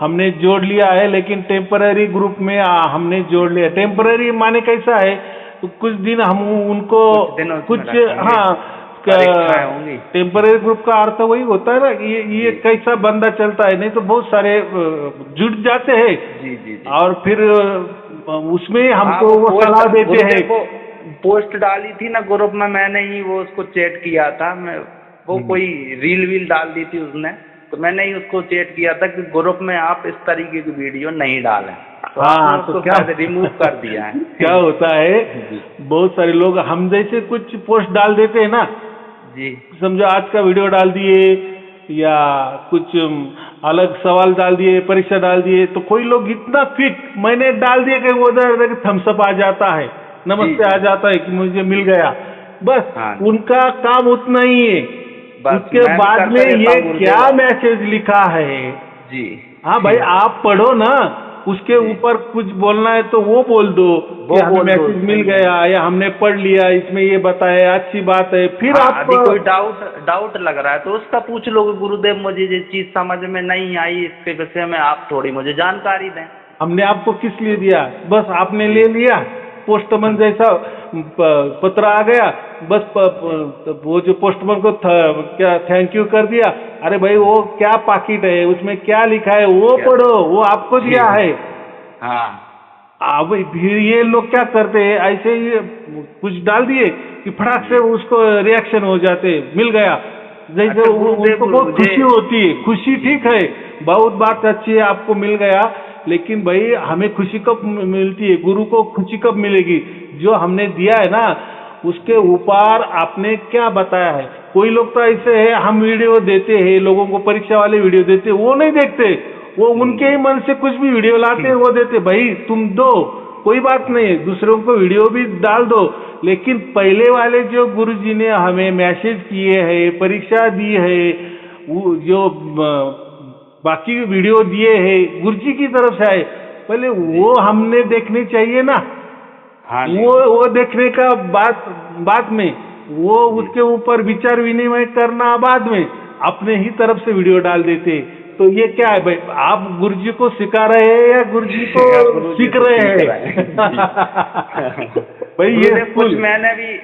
हमने जोड़ लिया है, लेकिन टेम्पररी ग्रुप में हमने जोड़ लिया। टेम्पररी माने कैसा है, तो कुछ दिन हम उनको कुछ हाँ टेम्पररी ग्रुप का अर्थ वही होता है ना, ये कैसा बंदा चलता है, नहीं तो बहुत सारे जुट जाते हैं। जी। और फिर उसमें हमको वो सलाह देते हैं। पोस्ट डाली थी ना ग्रुप में, मैंने ही वो उसको चैट किया था, मैं वो कोई रील डाल दी थी उसने, तो मैंने ही उसको चैट किया था कि ग्रुप में आप इस तरीके की वीडियो नहीं डालें, तो आपने उसको क्या रिमूव कर दिया है। क्या होता है बहुत सारे लोग हम जैसे कुछ पोस्ट डाल देते हैं ना जी, समझो आज का वीडियो डाल दिए या कुछ अलग सवाल डाल दिए, परीक्षा डाल दिए, तो कोई लोग इतना क्विक मैंने डाल दिया कि वो उधर थम्सअप आ जाता है, नमस्ते आ जाता है कि मुझे मिल गया, बस उनका काम उतना ही है। उसके बाद में ये क्या मैसेज लिखा है जी, हाँ भाई आप पढ़ो ना, उसके ऊपर कुछ बोलना है तो वो बोल दो कि हमें मैसेज मिल गया या हमने पढ़ लिया, इसमें ये बताया अच्छी बात है। फिर आप अभी कोई डाउट लग रहा है तो उसका पूछ लो कि गुरुदेव मुझे ये चीज समझ में नहीं आई, इसके विषय में आप थोड़ी मुझे जानकारी दें। हमने आपको किस लिए दिया, बस आपने ले लिया, पोस्टमैन जैसा पत्र आ गया, बस वो जो पोस्टमैन को क्या थैंक यू कर दिया। अरे भाई वो क्या पाकिट है, उसमें क्या लिखा है वो पढ़ो, वो आपको दिया है। हाँ अब फिर ये लोग क्या करते हैं, ऐसे ही कुछ डाल दिए कि फटाक से उसको रिएक्शन हो जाते, मिल गया जैसे उनको बहुत खुशी होती है। खुशी ठीक है, बहुत बात अच्छी है, आपको मिल गया, लेकिन भाई हमें खुशी कब मिलती है, गुरु को खुशी कब मिलेगी, जो हमने दिया है ना उसके ऊपर आपने क्या बताया है। कोई लोग तो ऐसे है हम वीडियो देते हैं लोगों को, परीक्षा वाले वीडियो देते हैं, वो नहीं देखते, वो उनके ही मन से कुछ भी वीडियो लाते हैं वो देते। भाई तुम दो कोई बात नहीं, दूसरों को वीडियो भी डाल दो, लेकिन पहले वाले जो गुरुजी ने हमें मैसेज किए हैं, परीक्षा दी है, वो जो बाकी वीडियो दिए हैं गुरुजी की तरफ से आए, पहले वो हमने देखने चाहिए ना। हाँ वो देखने का बाद में, वो उसके ऊपर विचार विनिमय करना बाद में, अपने ही तरफ से वीडियो डाल देते। तो ये क्या है भाई, आप गुरुजी को सिखा रहे हैं या गुरुजी को सीख रहे हैं भाई ये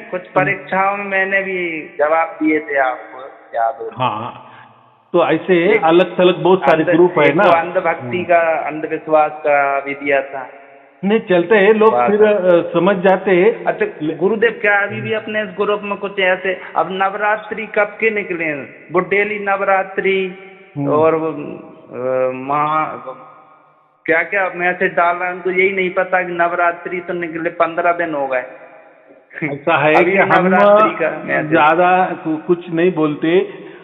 कुछ परीक्षाओं में मैंने भी जवाब दिए थे, आपको याद हो। हाँ तो ऐसे अलग थलग बहुत सारे ग्रुप है ना। अंधभक्ति का अंधविश्वास का भी दिया था, नहीं चलते हैं लोग, फिर समझ जाते हैं। अच्छा गुरुदेव क्या अभी भी अपने इस ग्रुप में कुछ ऐसे, अब नवरात्रि कब के निकले, वो डेली नवरात्रि और क्या क्या मैसेज डाल रहे हैं, उनको यही नहीं पता कि नवरात्रि तो निकले 15 दिन हो गए। ऐसा है कि हम ज्यादा कुछ नहीं बोलते,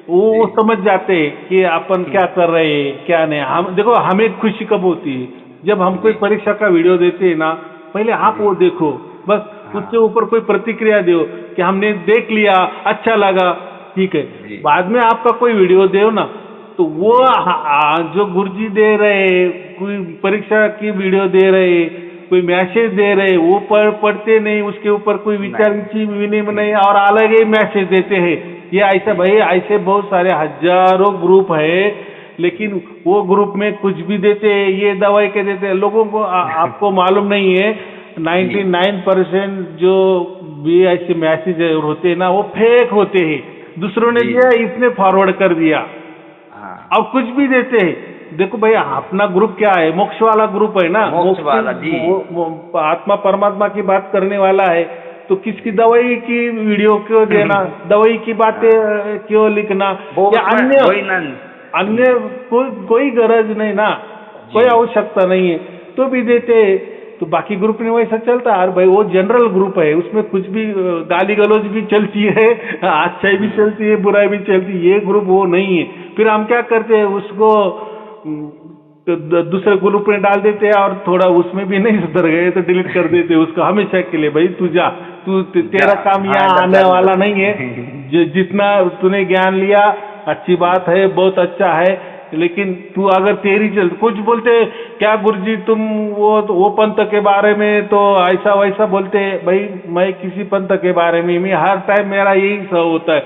वो समझ जाते कि अपन क्या कर रहे हैं क्या नहीं। हम देखो हमें खुशी कब होती है, जब हम कोई परीक्षा का वीडियो देते हैं ना, पहले आप वो देखो, बस उसके ऊपर कोई प्रतिक्रिया दो कि हमने देख लिया, अच्छा लगा, ठीक है। बाद में आपका कोई वीडियो दो ना, तो वो जो गुरुजी दे रहे कोई परीक्षा की वीडियो दे रहे, कोई मैसेज दे रहे, वो पढ़ते नहीं, उसके ऊपर कोई विचार विनिमय नहीं और अलग ही मैसेज देते हैं। ये ऐसा भाई, ऐसे बहुत सारे हजारों ग्रुप है, लेकिन वो ग्रुप में कुछ भी देते हैं, ये दवाई के देते हैं लोगों को। आपको मालूम नहीं है 99% जो भी ऐसे मैसेज होते हैं ना, वो फेक होते हैं। दूसरों ने दिया, इसने फॉरवर्ड कर दिया। अब कुछ भी देते हैं। देखो भाई, अपना ग्रुप क्या है, मोक्ष वाला ग्रुप है ना, मोक्ष वाला जी, वो आत्मा परमात्मा की बात करने वाला है। तो किसकी दवाई की वीडियो क्यों देना, दवाई की बातें क्यों लिखना, या अन्य कोई गरज नहीं ना, कोई आवश्यकता नहीं है, तो भी देते। तो बाकी ग्रुप में वैसा चलता है भाई, वो जनरल ग्रुप है, उसमें कुछ भी गाली गलौज भी चलती है, अच्छाई भी चलती है, बुराई भी चलती है। ये ग्रुप वो नहीं है। फिर हम क्या करते हैं, उसको दूसरे ग्रुप में डाल देते हैं और थोड़ा उसमें भी नहीं सुधर गए तो डिलीट कर देते हैं उसको हमेशा के लिए। भाई तू जा, तेरा काम यहाँ आने वाला नहीं है। जितना तूने ज्ञान लिया अच्छी बात है, बहुत अच्छा है, लेकिन तू अगर तेरी चल, कुछ बोलते क्या गुरुजी तुम वो पंथ के बारे में तो ऐसा वैसा बोलते। भाई मैं किसी पंथ के बारे में, मैं हर टाइम मेरा यही सब होता है,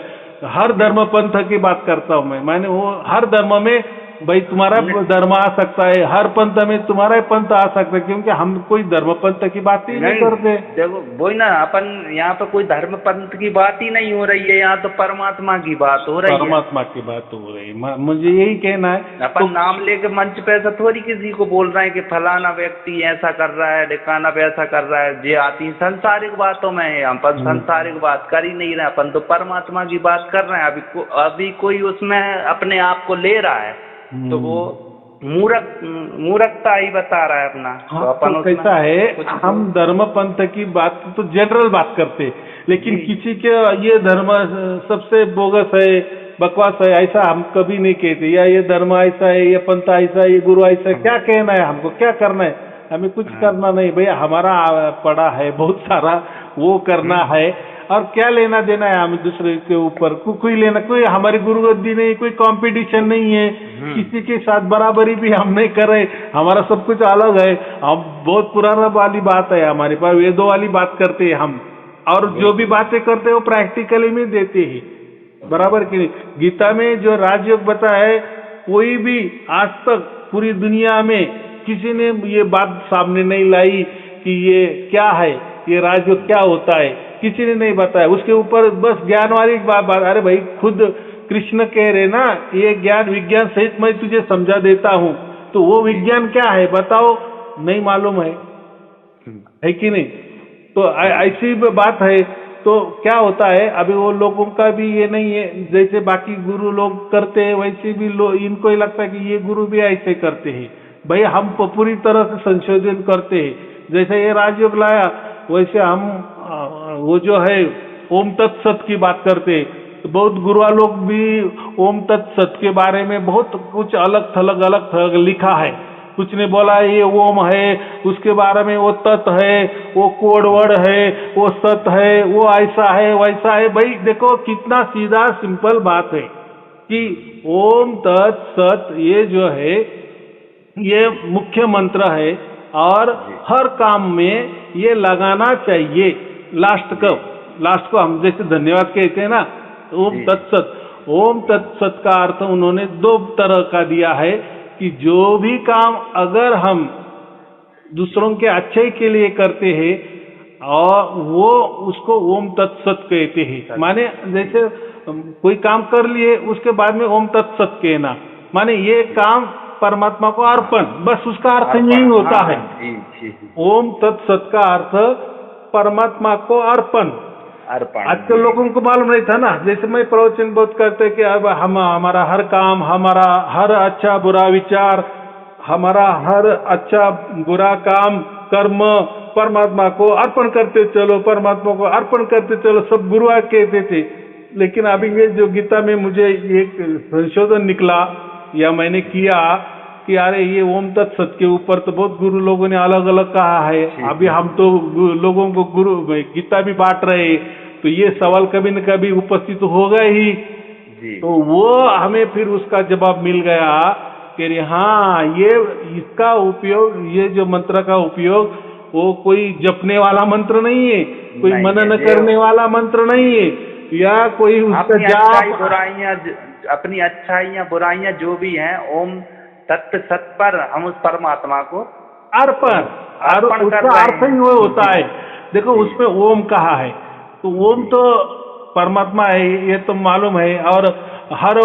हर धर्म पंथ की बात करता हूँ मैं। मैंने वो हर धर्म में भाई तुम्हारा धर्म आ सकता है, हर पंथ में तुम्हारा ही पंथ आ सकता है, क्योंकि हम कोई धर्म पंथ की बात ही नहीं करते। देखो वही ना, अपन यहाँ पे कोई धर्म पंथ की बात ही नहीं हो रही है, यहाँ तो परमात्मा की बात हो रही है। परमात्मा की बात हो रही है, मुझे यही कहना है। अपन नाम लेके मंच पे ऐसा थोड़ी किसी को बोल रहे हैं कि फलाना व्यक्ति ऐसा कर रहा है, ढिकाना पे ऐसा कर रहा है। ये आती सांसारिक बातों में है, अपन सांसारिक बात कर ही नहीं रहे, अपन तो परमात्मा की बात कर रहे हैं। अभी कोई उसमें अपने आप को ले रहा है तो वो मूर्खता ही बता रहा है अपना। हाँ, तो अपन कैसा है, हम धर्म पंथ की बात तो जनरल बात करते, लेकिन किसी के ये धर्म सबसे बोगस है, बकवास है, ऐसा हम कभी नहीं कहते। या ये धर्म ऐसा है, ये पंथ ऐसा है, ये गुरु ऐसा है। क्या कहना है हमको, क्या करना है? हमें कुछ करना नहीं भैया, हमारा पड़ा है बहुत सारा, वो करना है। और क्या लेना देना है हमें दूसरे के ऊपर, कोई लेना, कोई हमारी गुरुगद्दी नहीं, कोई कंपटीशन नहीं है, किसी के साथ बराबरी भी हम नहीं कर रहे, हमारा सब कुछ अलग है। हम बहुत पुराना वाली बात है हमारे पास, वेदों वाली बात करते हैं हम, और जो भी बातें करते हैं वो प्रैक्टिकली में देते हैं, बराबर की नहीं। गीता में जो राजयोग बताया है, कोई भी आज तक पूरी दुनिया में किसी ने ये बात सामने नहीं लाई कि ये क्या है, ये राजयोग क्या होता है, किसी ने नहीं बताया। उसके ऊपर बस ज्ञान वाली बात। अरे भाई खुद कृष्ण कह रहे ना, ये ज्ञान विज्ञान सहित मैं तुझे समझा देता हूँ, तो वो विज्ञान क्या है बताओ, नहीं मालूम है कि नहीं? तो ऐसी बात है। तो क्या होता है, अभी वो लोगों का भी ये नहीं है, जैसे बाकी गुरु लोग करते हैं वैसे भी इनको ही लगता है कि ये गुरु भी ऐसे करते हैं। भाई हम पूरी तरह से संशोधन करते हैं, जैसे ये राजयोग लाया वैसे हम वो जो है ओम तत्सत की बात करते। तो बहुत गुरुआ लोग भी ओम तत्सत के बारे में बहुत कुछ अलग थलग लिखा है। कुछ ने बोला ये ओम है, उसके बारे में वो तत् है, वो कोडवर्ड है, वो सत है, वो ऐसा है वैसा है। भाई देखो कितना सीधा सिंपल बात है कि ओम तत्सत ये जो है ये मुख्य मंत्र है, और हर काम में ये लगाना चाहिए। लास्ट को हम जैसे धन्यवाद कहते हैं ना, ओम तत्सत। ओम तत्सत का अर्थ उन्होंने दो तरह का दिया है कि जो भी काम अगर हम दूसरों के अच्छे के लिए करते हैं और वो उसको ओम तत्सत कहते हैं। माने जैसे कोई काम कर लिए उसके बाद में ओम तत्सत कहना, माने ये काम परमात्मा को अर्पण, बस उसका अर्थ यही होता है। ओम तत्सत का अर्थ परमात्मा को अर्पण। आजकल लोगों को मालूम नहीं था ना, जैसे मैं प्रवचन बहुत करते कि अब हम हमारा हर काम, हमारा हर अच्छा बुरा विचार, हमारा हर अच्छा बुरा काम कर्म परमात्मा को अर्पण करते चलो, परमात्मा को अर्पण करते चलो, सब गुरु कहते थे। लेकिन अभी ये जो गीता में मुझे एक संशोधन निकला या मैंने किया कि अरे ये ओम तत्सत के ऊपर तो बहुत गुरु लोगों ने अलग अलग कहा है। अभी हम तो लोगों को गुरु गीता भी बांट रहे, तो ये सवाल कभी न कभी उपस्थित होगा ही। तो वो हमें फिर उसका जवाब मिल गया कह रही हाँ ये इसका उपयोग, ये जो मंत्र का उपयोग वो कोई जपने वाला मंत्र नहीं है, कोई नहीं मनन है, ये करने वाला मंत्र नहीं है, या कोई उसका अपनी अच्छाई जाप। बुराइयां, अपनी अच्छाइयां बुराइयां जो भी हैं, ओम तत्व सत पर हम उस परमात्मा को अर्पण अर्पण कर उसका रहे अर्थ ही हैं। वो होता है। देखो जी। उसमें ओम कहा है, तो ओम तो परमात्मा है, ये तो मालूम है, और हर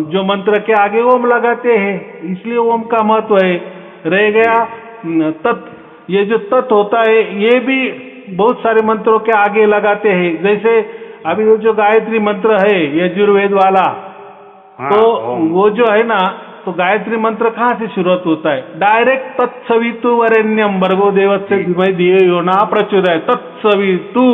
जो मंत्र के आगे ओम लगाते हैं, इसलिए ओम का महत्व है। रह गया तत्, ये जो तत् होता है ये भी बहुत सारे मंत्रों के आगे लगाते हैं। जैसे अभी वो जो गायत्री मंत्र है यजुर्वेद वाला, हाँ, तो ओम। वो जो है ना, तो गायत्री मंत्र कहाँ से शुरुआत होता है? डायरेक्ट तत्सवितु वरेण्यम भर्गो देवस्य धीमहि धियो यो न प्रचोदयात्। तत्सवितु,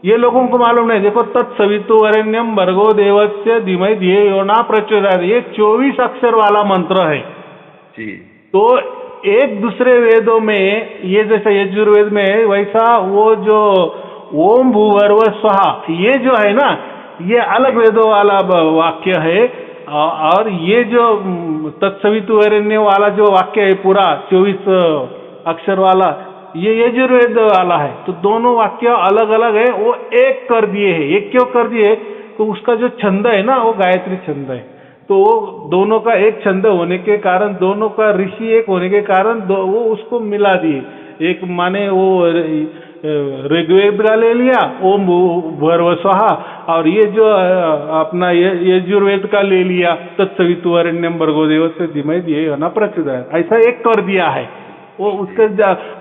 ये लोगों को मालूम नहीं। देखो, तत्सवितु वरेण्यम भर्गो देवस्य धीमहि धियो यो न प्रचोदयात्, ये 24 अक्षर वाला मंत्र है। जी। तो एक दूसरे वेदों में, ये जैसे यजुर्वेद में है, वैसा वो जो ओम भूर्भुवः स्वहा, ये जो है ना, ये अलग वेदों वाला वाक्य है। और ये जो तत्सवितुर्वरेण्य वाला जो वाक्य है पूरा 24 अक्षर वाला, ये यजुर्वेद वाला है। तो दोनों वाक्य अलग अलग है, वो एक कर दिए हैं। एक क्यों कर दिए? तो उसका जो छंद है ना, वो गायत्री छंद है। तो वो दोनों का एक छंद होने के कारण, दोनों का ऋषि एक होने के कारण वो उसको मिला दिए। एक माने वो ऋग्वेद का ले लिया ओम भूर्भुवः स्वहा, और ये जो अपना यजुर्वेद का ले लिया तत्सवितुर्वरेण्यम भर्गो देवस्य धीमहि धियो यो न प्रचोदयात्। ऐसा एक कर दिया है। वो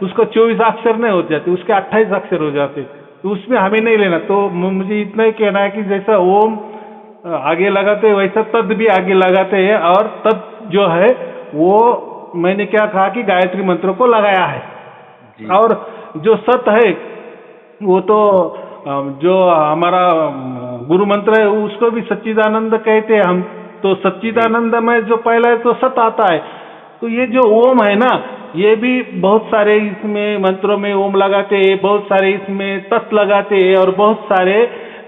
उसका 24 अक्षर नहीं हो जाते, उसके 28 अक्षर हो जाते। तो उसमें हमें नहीं लेना। तो मुझे इतना ही कहना है कि जैसा ओम आगे लगाते हैं वैसा तद भी आगे लगाते हैं, और तद जो है वो मैंने क्या कहा कि गायत्री मंत्र को लगाया है। और जो सत है वो तो जो हमारा गुरु मंत्र है उसको भी सच्चिदानंद कहते हैं हम। तो सच्चिदानंद में जो पहला है तो सत आता है। तो ये जो ओम है ना, ये भी बहुत सारे इसमें मंत्रों में ओम लगाते हैं, बहुत सारे इसमें तत् लगाते हैं, और बहुत सारे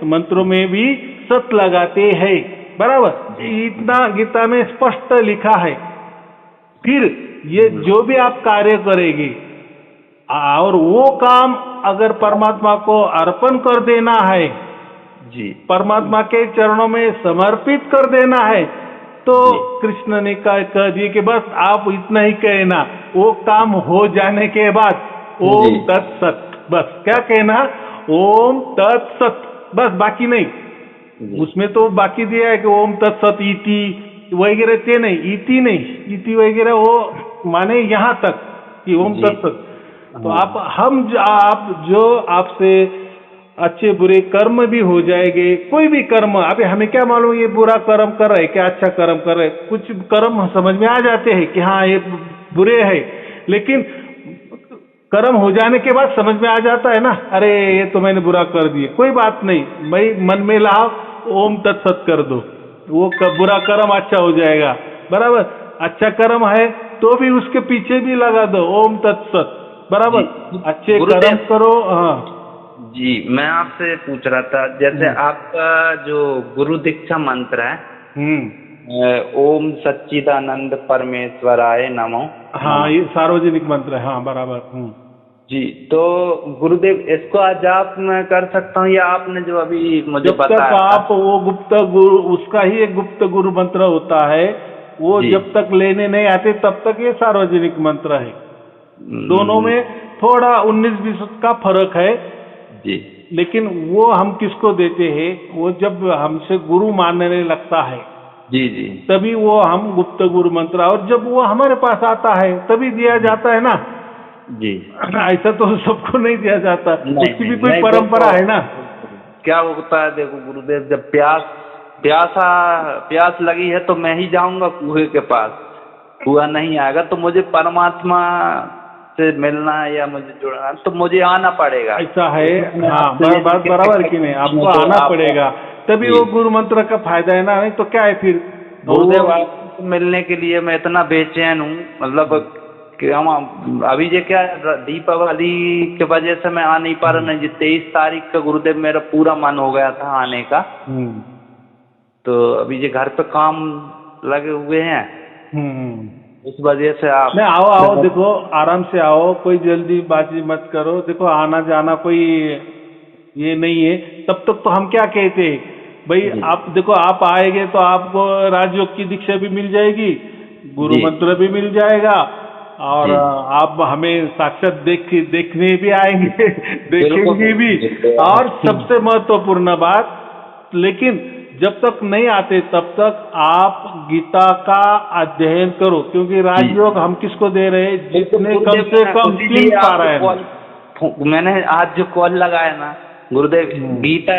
मंत्रों में भी सत लगाते हैं। बराबर, इतना गीता में स्पष्ट लिखा है। फिर ये जो भी आप कार्य करेंगे, और वो काम अगर परमात्मा को अर्पण कर देना है जी, परमात्मा के चरणों में समर्पित कर देना है, तो कृष्ण ने कह दिए कि बस आप इतना ही कहना, वो काम हो जाने के बाद ओम तत्सत, बस क्या कहना, ओम तत्सत, बस, बाकी नहीं। उसमें तो बाकी दिया है कि ओम तत्सत इति वगैरह, ते नहीं, इति नहीं, इति वगैरह वो माने यहाँ तक कि ओम तत्सत। तो आप जो आपसे अच्छे बुरे कर्म भी हो जाएंगे, कोई भी कर्म, अभी हमें क्या मालूम ये बुरा कर्म कर रहे क्या अच्छा कर्म कर रहे। कुछ कर्म समझ में आ जाते हैं कि हाँ ये बुरे है, लेकिन कर्म हो जाने के बाद समझ में आ जाता है ना, अरे ये तो मैंने बुरा कर दिया, कोई बात नहीं, भाई मन में लाओ ओम तत्सत कर दो, वो बुरा कर्म अच्छा हो जाएगा। बराबर, अच्छा कर्म है तो भी उसके पीछे भी लगा दो ओम तत्सत। बराबर, अच्छे कर्म करो। हाँ जी, मैं आपसे पूछ रहा था, जैसे आपका जो गुरु दीक्षा मंत्र है ओम सच्चिदानंद परमेश्वराय नमो, हाँ ये सार्वजनिक मंत्र है। हाँ बराबर। जी, तो गुरुदेव इसको आज आप मैं कर सकता हूँ, या आपने जो अभी मुझे बताया आप वो गुप्त गुरु, उसका ही एक गुप्त गुरु मंत्र होता है, वो जब तक लेने नहीं आते तब तक ये सार्वजनिक मंत्र है। दोनों में थोड़ा 19-20 का फर्क है जी, लेकिन वो हम किसको देते हैं, वो जब हमसे गुरु मानने लगता है जी जी, तभी वो हम गुप्त गुरु मंत्र, और जब वो हमारे पास आता है तभी दिया जाता है ना जी। ऐसा तो सबको नहीं दिया जाता, उसकी भी कोई परंपरा है ना। क्या होता है, देखो गुरुदेव, जब प्यास लगी है तो मैं ही जाऊंगा कुएं के पास, कुआं नहीं आएगा तो मुझे परमात्मा से मिलना या मुझे जुड़ना तो मुझे आना पड़ेगा। ऐसा है, हाँ बात बराबर कि नहीं, आपको आना पड़ेगा तभी वो गुरु मंत्र का फायदा है ना, नहीं तो क्या है फिर। गुरुदेव आपसे मिलने के लिए मैं इतना बेचैन हूँ, मतलब कि हम अभी ये क्या दीपावली की वजह से मैं आ नहीं पा रहा, नहीं 23 तारीख का गुरुदेव मेरा पूरा मन हो गया था आने का, तो अभी ये घर पे काम लगे हुए हैं इस वजह से आप नहीं, आओ आओ, देखो आराम से आओ, कोई जल्दीबाजी मत करो। देखो आना जाना कोई ये नहीं है। तब तक तो हम क्या कहते हैं भाई, जी आप देखो आप आएंगे तो आपको राजयोग की दीक्षा भी मिल जाएगी, गुरु जी मंत्र भी मिल जाएगा, और जी आप हमें साक्षात देखने भी आएंगे बिल्कुल देखेंगे भी। बिल्कुल। और सबसे महत्वपूर्ण बात, लेकिन जब तक नहीं आते तब तक आप गीता का अध्ययन करो, क्योंकि राजयोग हम किसको दे रहे हैं, जिसने कम से कम 3 पारायण। मैंने आज जो कॉल लगाया ना गुरुदेव, गीता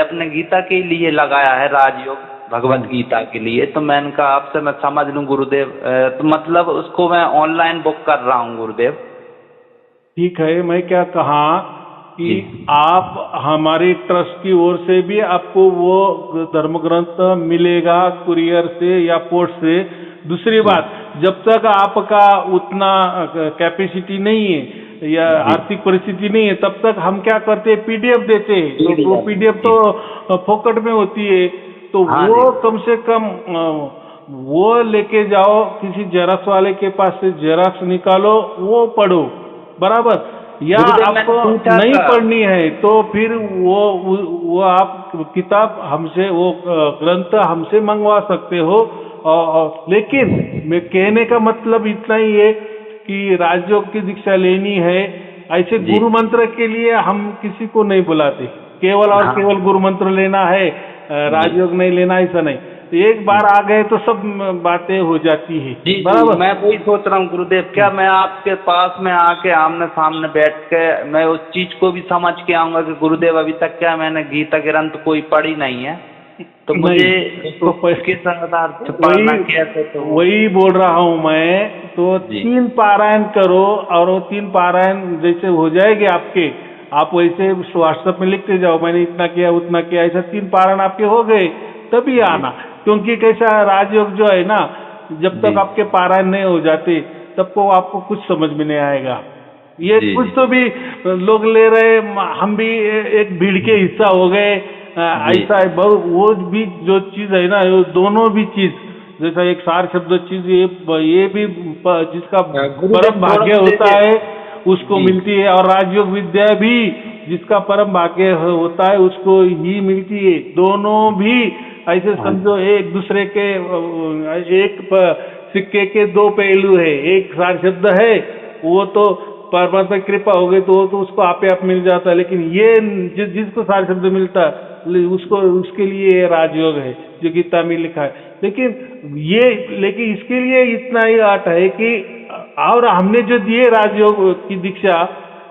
अपने गीता के लिए लगाया है, राजयोग भगवत गीता के लिए। तो मैंने कहा आपसे मैं समझ लूं गुरुदेव, तो मतलब उसको मैं ऑनलाइन बुक कर रहा हूँ गुरुदेव। ठीक है, मैं क्या कहा कि आप हमारी ट्रस्ट की ओर से भी आपको वो धर्म ग्रंथ मिलेगा कुरियर से या पोस्ट से। दूसरी बात, जब तक आपका उतना कैपेसिटी नहीं है या आर्थिक परिस्थिति नहीं है, तब तक हम क्या करते हैं, पीडीएफ देते हैं। तो वो पीडीएफ तो फोकट में होती है, तो वो कम से कम वो लेके जाओ, किसी जेरॉक्स वाले के पास से जेरॉक्स निकालो, वो पढ़ो, बराबर। या आपको नहीं पढ़नी है तो फिर वो आप किताब हमसे, वो ग्रंथ हमसे मंगवा सकते हो। लेकिन मैं कहने का मतलब इतना ही है कि राजयोग की दीक्षा लेनी है, ऐसे गुरु मंत्र के लिए हम किसी को नहीं बुलाते, केवल और केवल गुरु मंत्र लेना है, राजयोग नहीं लेना, ऐसा नहीं। तो एक बार आ गए तो सब बातें हो जाती है, बराबर। मैं वही सोच रहा हूँ गुरुदेव, क्या मैं आपके पास में आके आमने सामने बैठ के मैं उस चीज को भी समझ के आऊंगा कि गुरुदेव अभी तक क्या मैंने गीता ग्रंथ कोई पढ़ी नहीं है, तो मुझे तो किस आधार से पढ़ना कैसे, तो वही बोल रहा हूँ मैं। तो 3 पारायण करो, और वो 3 पारायण जैसे हो जाएंगे आपके, आप वैसे व्हाट्सएप में लिखते जाओ, मैंने इतना किया उतना किया, ऐसा 3 पारायण आपके हो गए तभी आना। क्योंकि कैसा राजयोग जो है ना, जब तक आपके पारायण नहीं हो जाते तब को आपको कुछ समझ में नहीं आएगा। ये कुछ तो भी लोग ले रहे, हम भी एक भीड़ के हिस्सा हो गए, ऐसा है। वो भी जो चीज है ना, वो दोनों भी चीज, जैसा एक सार शब्द चीज, ये भी जिसका परम भाग्य होता है उसको मिलती है, और राजयोग विद्या भी जिसका परम भाग्य होता है उसको ही मिलती है। दोनों भी ऐसे समझो एक दूसरे के, एक सिक्के के 2 पहलू है। एक सार शब्द है, वो तो परमात्मा की कृपा हो गई तो वो तो उसको आपे आप मिल जाता है, लेकिन ये जिसको सार शब्द मिलता है उसको, उसके लिए ये राजयोग है जो गीता में लिखा है। लेकिन इसके लिए इतना ही आठ है कि, और हमने जो दिए राजयोग की दीक्षा,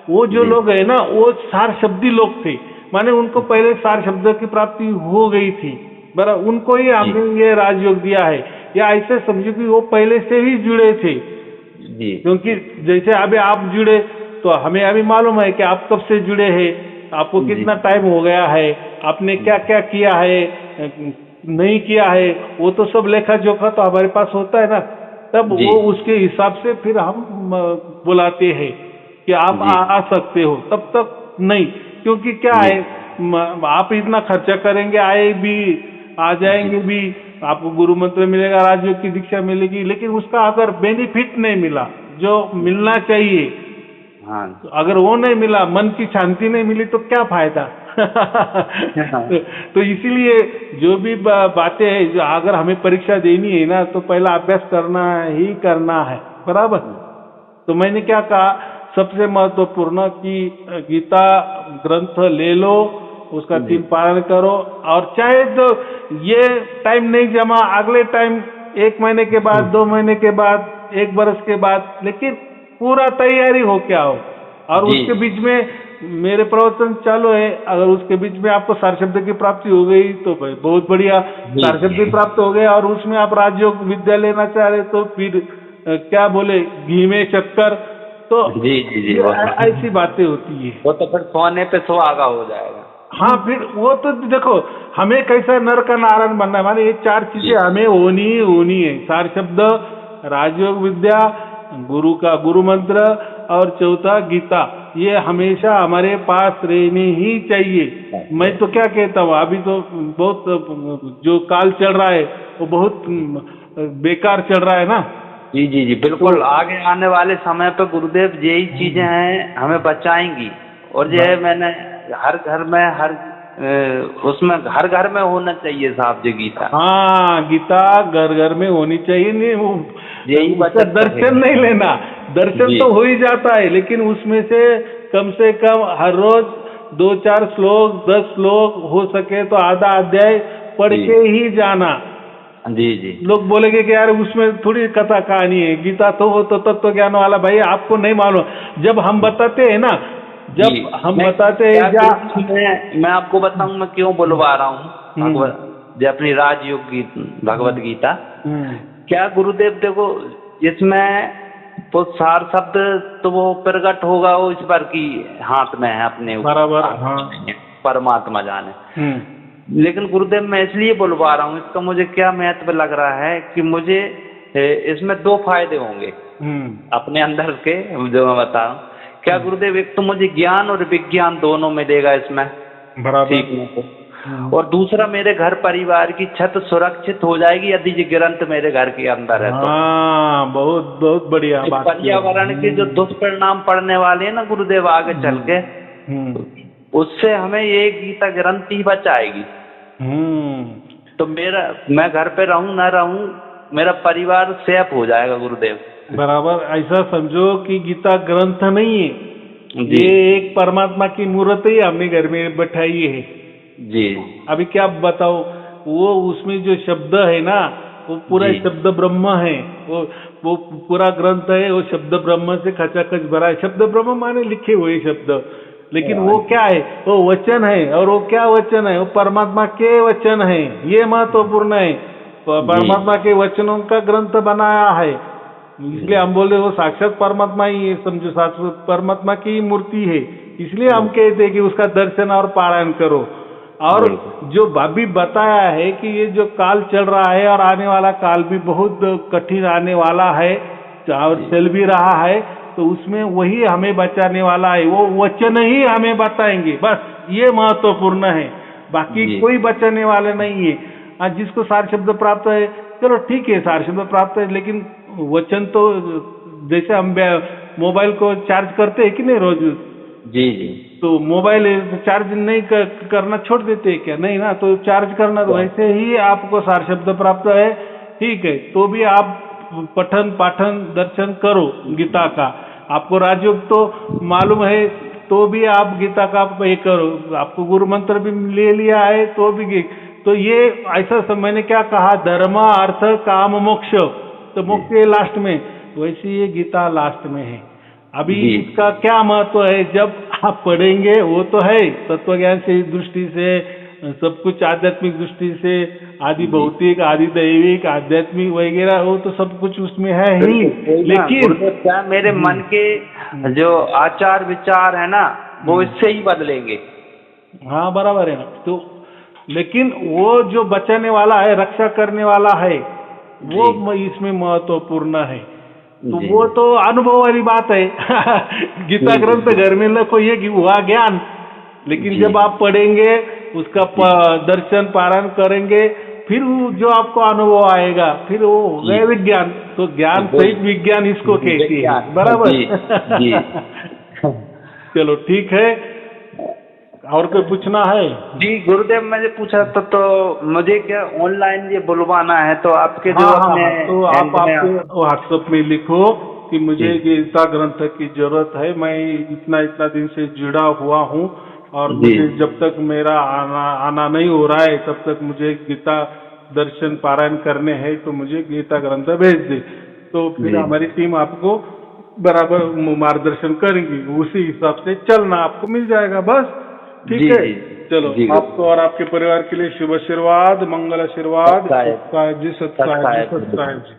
वो जो लोग है ना, वो सार शब्दी लोग थे, माने उनको पहले सार शब्द की प्राप्ति हो गई थी, बराबर, उनको ही हमने ये राजयोग दिया है। या ऐसे समझो कि वो पहले से ही जुड़े थे जी। क्योंकि जैसे अभी आप जुड़े तो हमें अभी मालूम है कि आप कब से जुड़े हैं, आपको कितना टाइम हो गया है, आपने क्या क्या किया है, नहीं किया है, वो तो सब लेखा जोखा तो हमारे पास होता है ना। तब वो उसके हिसाब से फिर हम बुलाते हैं कि आप आ सकते हो, तब तक नहीं। क्योंकि क्या है, आप इतना खर्चा करेंगे, आए भी, आ जाएंगे भी, आपको गुरु मंत्र मिलेगा, राजयोग की दीक्षा मिलेगी, लेकिन उसका अगर बेनिफिट नहीं मिला जो मिलना चाहिए, तो अगर वो नहीं मिला, मन की शांति नहीं मिली, तो क्या फायदा। तो इसीलिए जो भी बातें हैं, जो अगर हमें परीक्षा देनी है ना, तो पहला अभ्यास करना ही करना है, बराबर। तो मैंने क्या कहा, सबसे महत्वपूर्ण कि गीता ग्रंथ ले लो, उसका 3 पारायण करो, और चाहे तो ये टाइम नहीं जमा, अगले टाइम 1 महीने के बाद, 2 महीने के बाद, 1 बरस के बाद, लेकिन पूरा तैयारी हो क्या हो। और उसके बीच में मेरे प्रवचन चालू है, अगर उसके बीच में आपको सार शब्द की प्राप्ति हो गई तो भाई बहुत बढ़िया, सार शब्द प्राप्त हो गया, और उसमें आप राजयोग विद्या लेना चाह रहे तो फिर क्या बोले, घी में शक्कर, तो ऐसी बातें होती है। वो तो फिर सोने पे सुहागा हो जाएगा। हाँ, फिर वो तो देखो, हमें कैसा नर का नारायण बनना है, माने ये 4 चीजें हमें होनी है, सार शब्द, राजयोग विद्या, गुरु का गुरु मंत्र, और चौथा गीता, ये हमेशा हमारे पास रहनी ही चाहिए। मैं तो क्या कहता हूँ, अभी तो बहुत जो काल चल रहा है वो बहुत बेकार चल रहा है ना। जी जी जी बिल्कुल। आगे आने वाले समय पे गुरुदेव यही चीजें हैं हमें बचाएंगी। और जो है मैंने हर घर में उसमें घर घर में होना चाहिए साहब जी गीता। हाँ, गीता घर घर में होनी चाहिए। नहीं वो यही उसका बचत दर्शन करेगा। नहीं लेना, दर्शन जी तो हो ही जाता है, लेकिन उसमें से कम हर रोज 2-4 श्लोक 10 श्लोक हो सके तो आधा अध्याय पढ़ जी के ही जाना। जी जी लोग बोलेंगे कि यार उसमें थोड़ी कथा कहानी है, गीता तो वो तो तत्व ज्ञान वाला। भाई आपको नहीं मालूम, जब हम बताते हैं ना, जी। जब हम मैं बताते क्या हैं मैं आपको बताऊं मैं क्यों बुलवा रहा हूँ भगवत जो अपनी राजयोग भगवत गीता। क्या गुरुदेव देखो इसमें तो सार शब्द तो वो प्रकट होगा वो ईश्वर की हाथ में है अपने बराबर। हाँ। परमात्मा जाने। लेकिन गुरुदेव मैं इसलिए बुलवा रहा हूँ, इसका मुझे क्या महत्व लग रहा है कि मुझे इसमें 2 फायदे होंगे अपने अंदर के जो मैं बता रहा हूँ। क्या गुरुदेव, एक तो मुझे ज्ञान और विज्ञान दोनों मिलेगा इसमें बराबर। सीखने को, और दूसरा मेरे घर परिवार की छत सुरक्षित हो जाएगी यदि ये ग्रंथ मेरे घर के अंदर है तो। हाँ, बहुत बहुत बढ़िया बात। पर्यावरण के जो दुष्परिणाम पड़ने वाले हैं ना गुरुदेव आगे चल के, उससे हमें ये गीता ग्रंथ ही बचाएगी। तो मैं घर पे रहूं ना रहूं मेरा परिवार सेफ हो जाएगा गुरुदेव। बराबर। ऐसा समझो कि गीता ग्रंथ नहीं है, ये एक परमात्मा की मूर्त ही हमने घर में बैठाई है जी। अभी क्या बताओ, वो उसमें जो शब्द है ना वो पूरा शब्द ब्रह्म है। वो पूरा ग्रंथ है, वो शब्द ब्रह्म से खचाखच भरा है। शब्द ब्रह्म माने लिखे हुए शब्द, लेकिन वो क्या है, वो वचन है। और वो क्या वचन है, वो परमात्मा के वचन है। ये महत्वपूर्ण है, परमात्मा के वचनों का ग्रंथ बनाया है। इसलिए हम बोल रहे वो साक्षात परमात्मा ही है, समझो साक्षात परमात्मा की मूर्ति है। इसलिए हम कहते हैं कि उसका दर्शन और पारायण करो। और जो भाभी बताया है कि ये जो काल चल रहा है और आने वाला काल भी बहुत कठिन आने वाला है और चल भी रहा है, तो उसमें वही हमें बचाने वाला है, वो वचन ही हमें बताएंगे। बस ये महत्वपूर्ण है, बाकी कोई बचाने वाले नहीं है। जिसको सार शब्द प्राप्त है, चलो ठीक है सार शब्द प्राप्त है, लेकिन वचन तो जैसे हम मोबाइल को चार्ज करते हैं कि नहीं रोज, जी जी, तो मोबाइल चार्ज नहीं करना छोड़ देते हैं क्या? नहीं ना, तो चार्ज करना। तो वैसे ही आपको सार शब्द प्राप्त है, ठीक है, तो भी आप पठन पाठन दर्शन करो गीता का। आपको राजयोग तो मालूम है तो भी आप गीता का ये करो। आपको गुरु मंत्र भी ले लिया है तो भी। तो ये ऐसा मैंने क्या कहा, धर्म अर्थ काम मोक्ष, तो मोक्ष ये लास्ट में, वैसे ये गीता लास्ट में है। अभी इसका क्या महत्व है जब आप पढ़ेंगे, वो तो है तत्व ज्ञान से दृष्टि से, सब कुछ आध्यात्मिक दृष्टि से, आदि भौतिक आदि दैविक आध्यात्मिक वगैरह, वो तो सब कुछ उसमें है ही। लेकिन क्या मेरे मन के जो आचार विचार है ना वो इससे ही बदलेंगे। हाँ बराबर है ना। तो लेकिन वो जो बचाने वाला है, रक्षा करने वाला है, वो इसमें महत्वपूर्ण है। तो वो तो अनुभव वाली बात है। गीता ग्रंथ घर में लिखो ये हुआ ज्ञान, लेकिन जब आप पढ़ेंगे उसका दर्शन पारायण करेंगे, फिर जो आपको अनुभव आएगा, फिर वो हो गए विज्ञान। तो ज्ञान सहित विज्ञान इसको कहते हैं, बराबर। चलो ठीक है, और कोई पूछना है? जी गुरुदेव, मैंने पूछा था तो मुझे क्या ऑनलाइन ये बुलवाना है, तो आपके जो तो आप आपके व्हाट्सएप में लिखो कि मुझे गीता ग्रंथ की जरूरत है, मैं इतना दिन से जुड़ा हुआ हूँ और मुझे जब तक मेरा आना नहीं हो रहा है तब तक मुझे गीता दर्शन पारायण करने हैं, तो मुझे गीता ग्रंथ भेज दे। तो फिर हमारी टीम आपको बराबर मार्गदर्शन करेंगी, उसी हिसाब से चलना, आपको मिल जाएगा। बस ठीक है, चलो आपको और आपके परिवार के लिए शुभ आशीर्वाद, मंगल आशीर्वाद। सत्साहेब जी, सत्साहेब जी।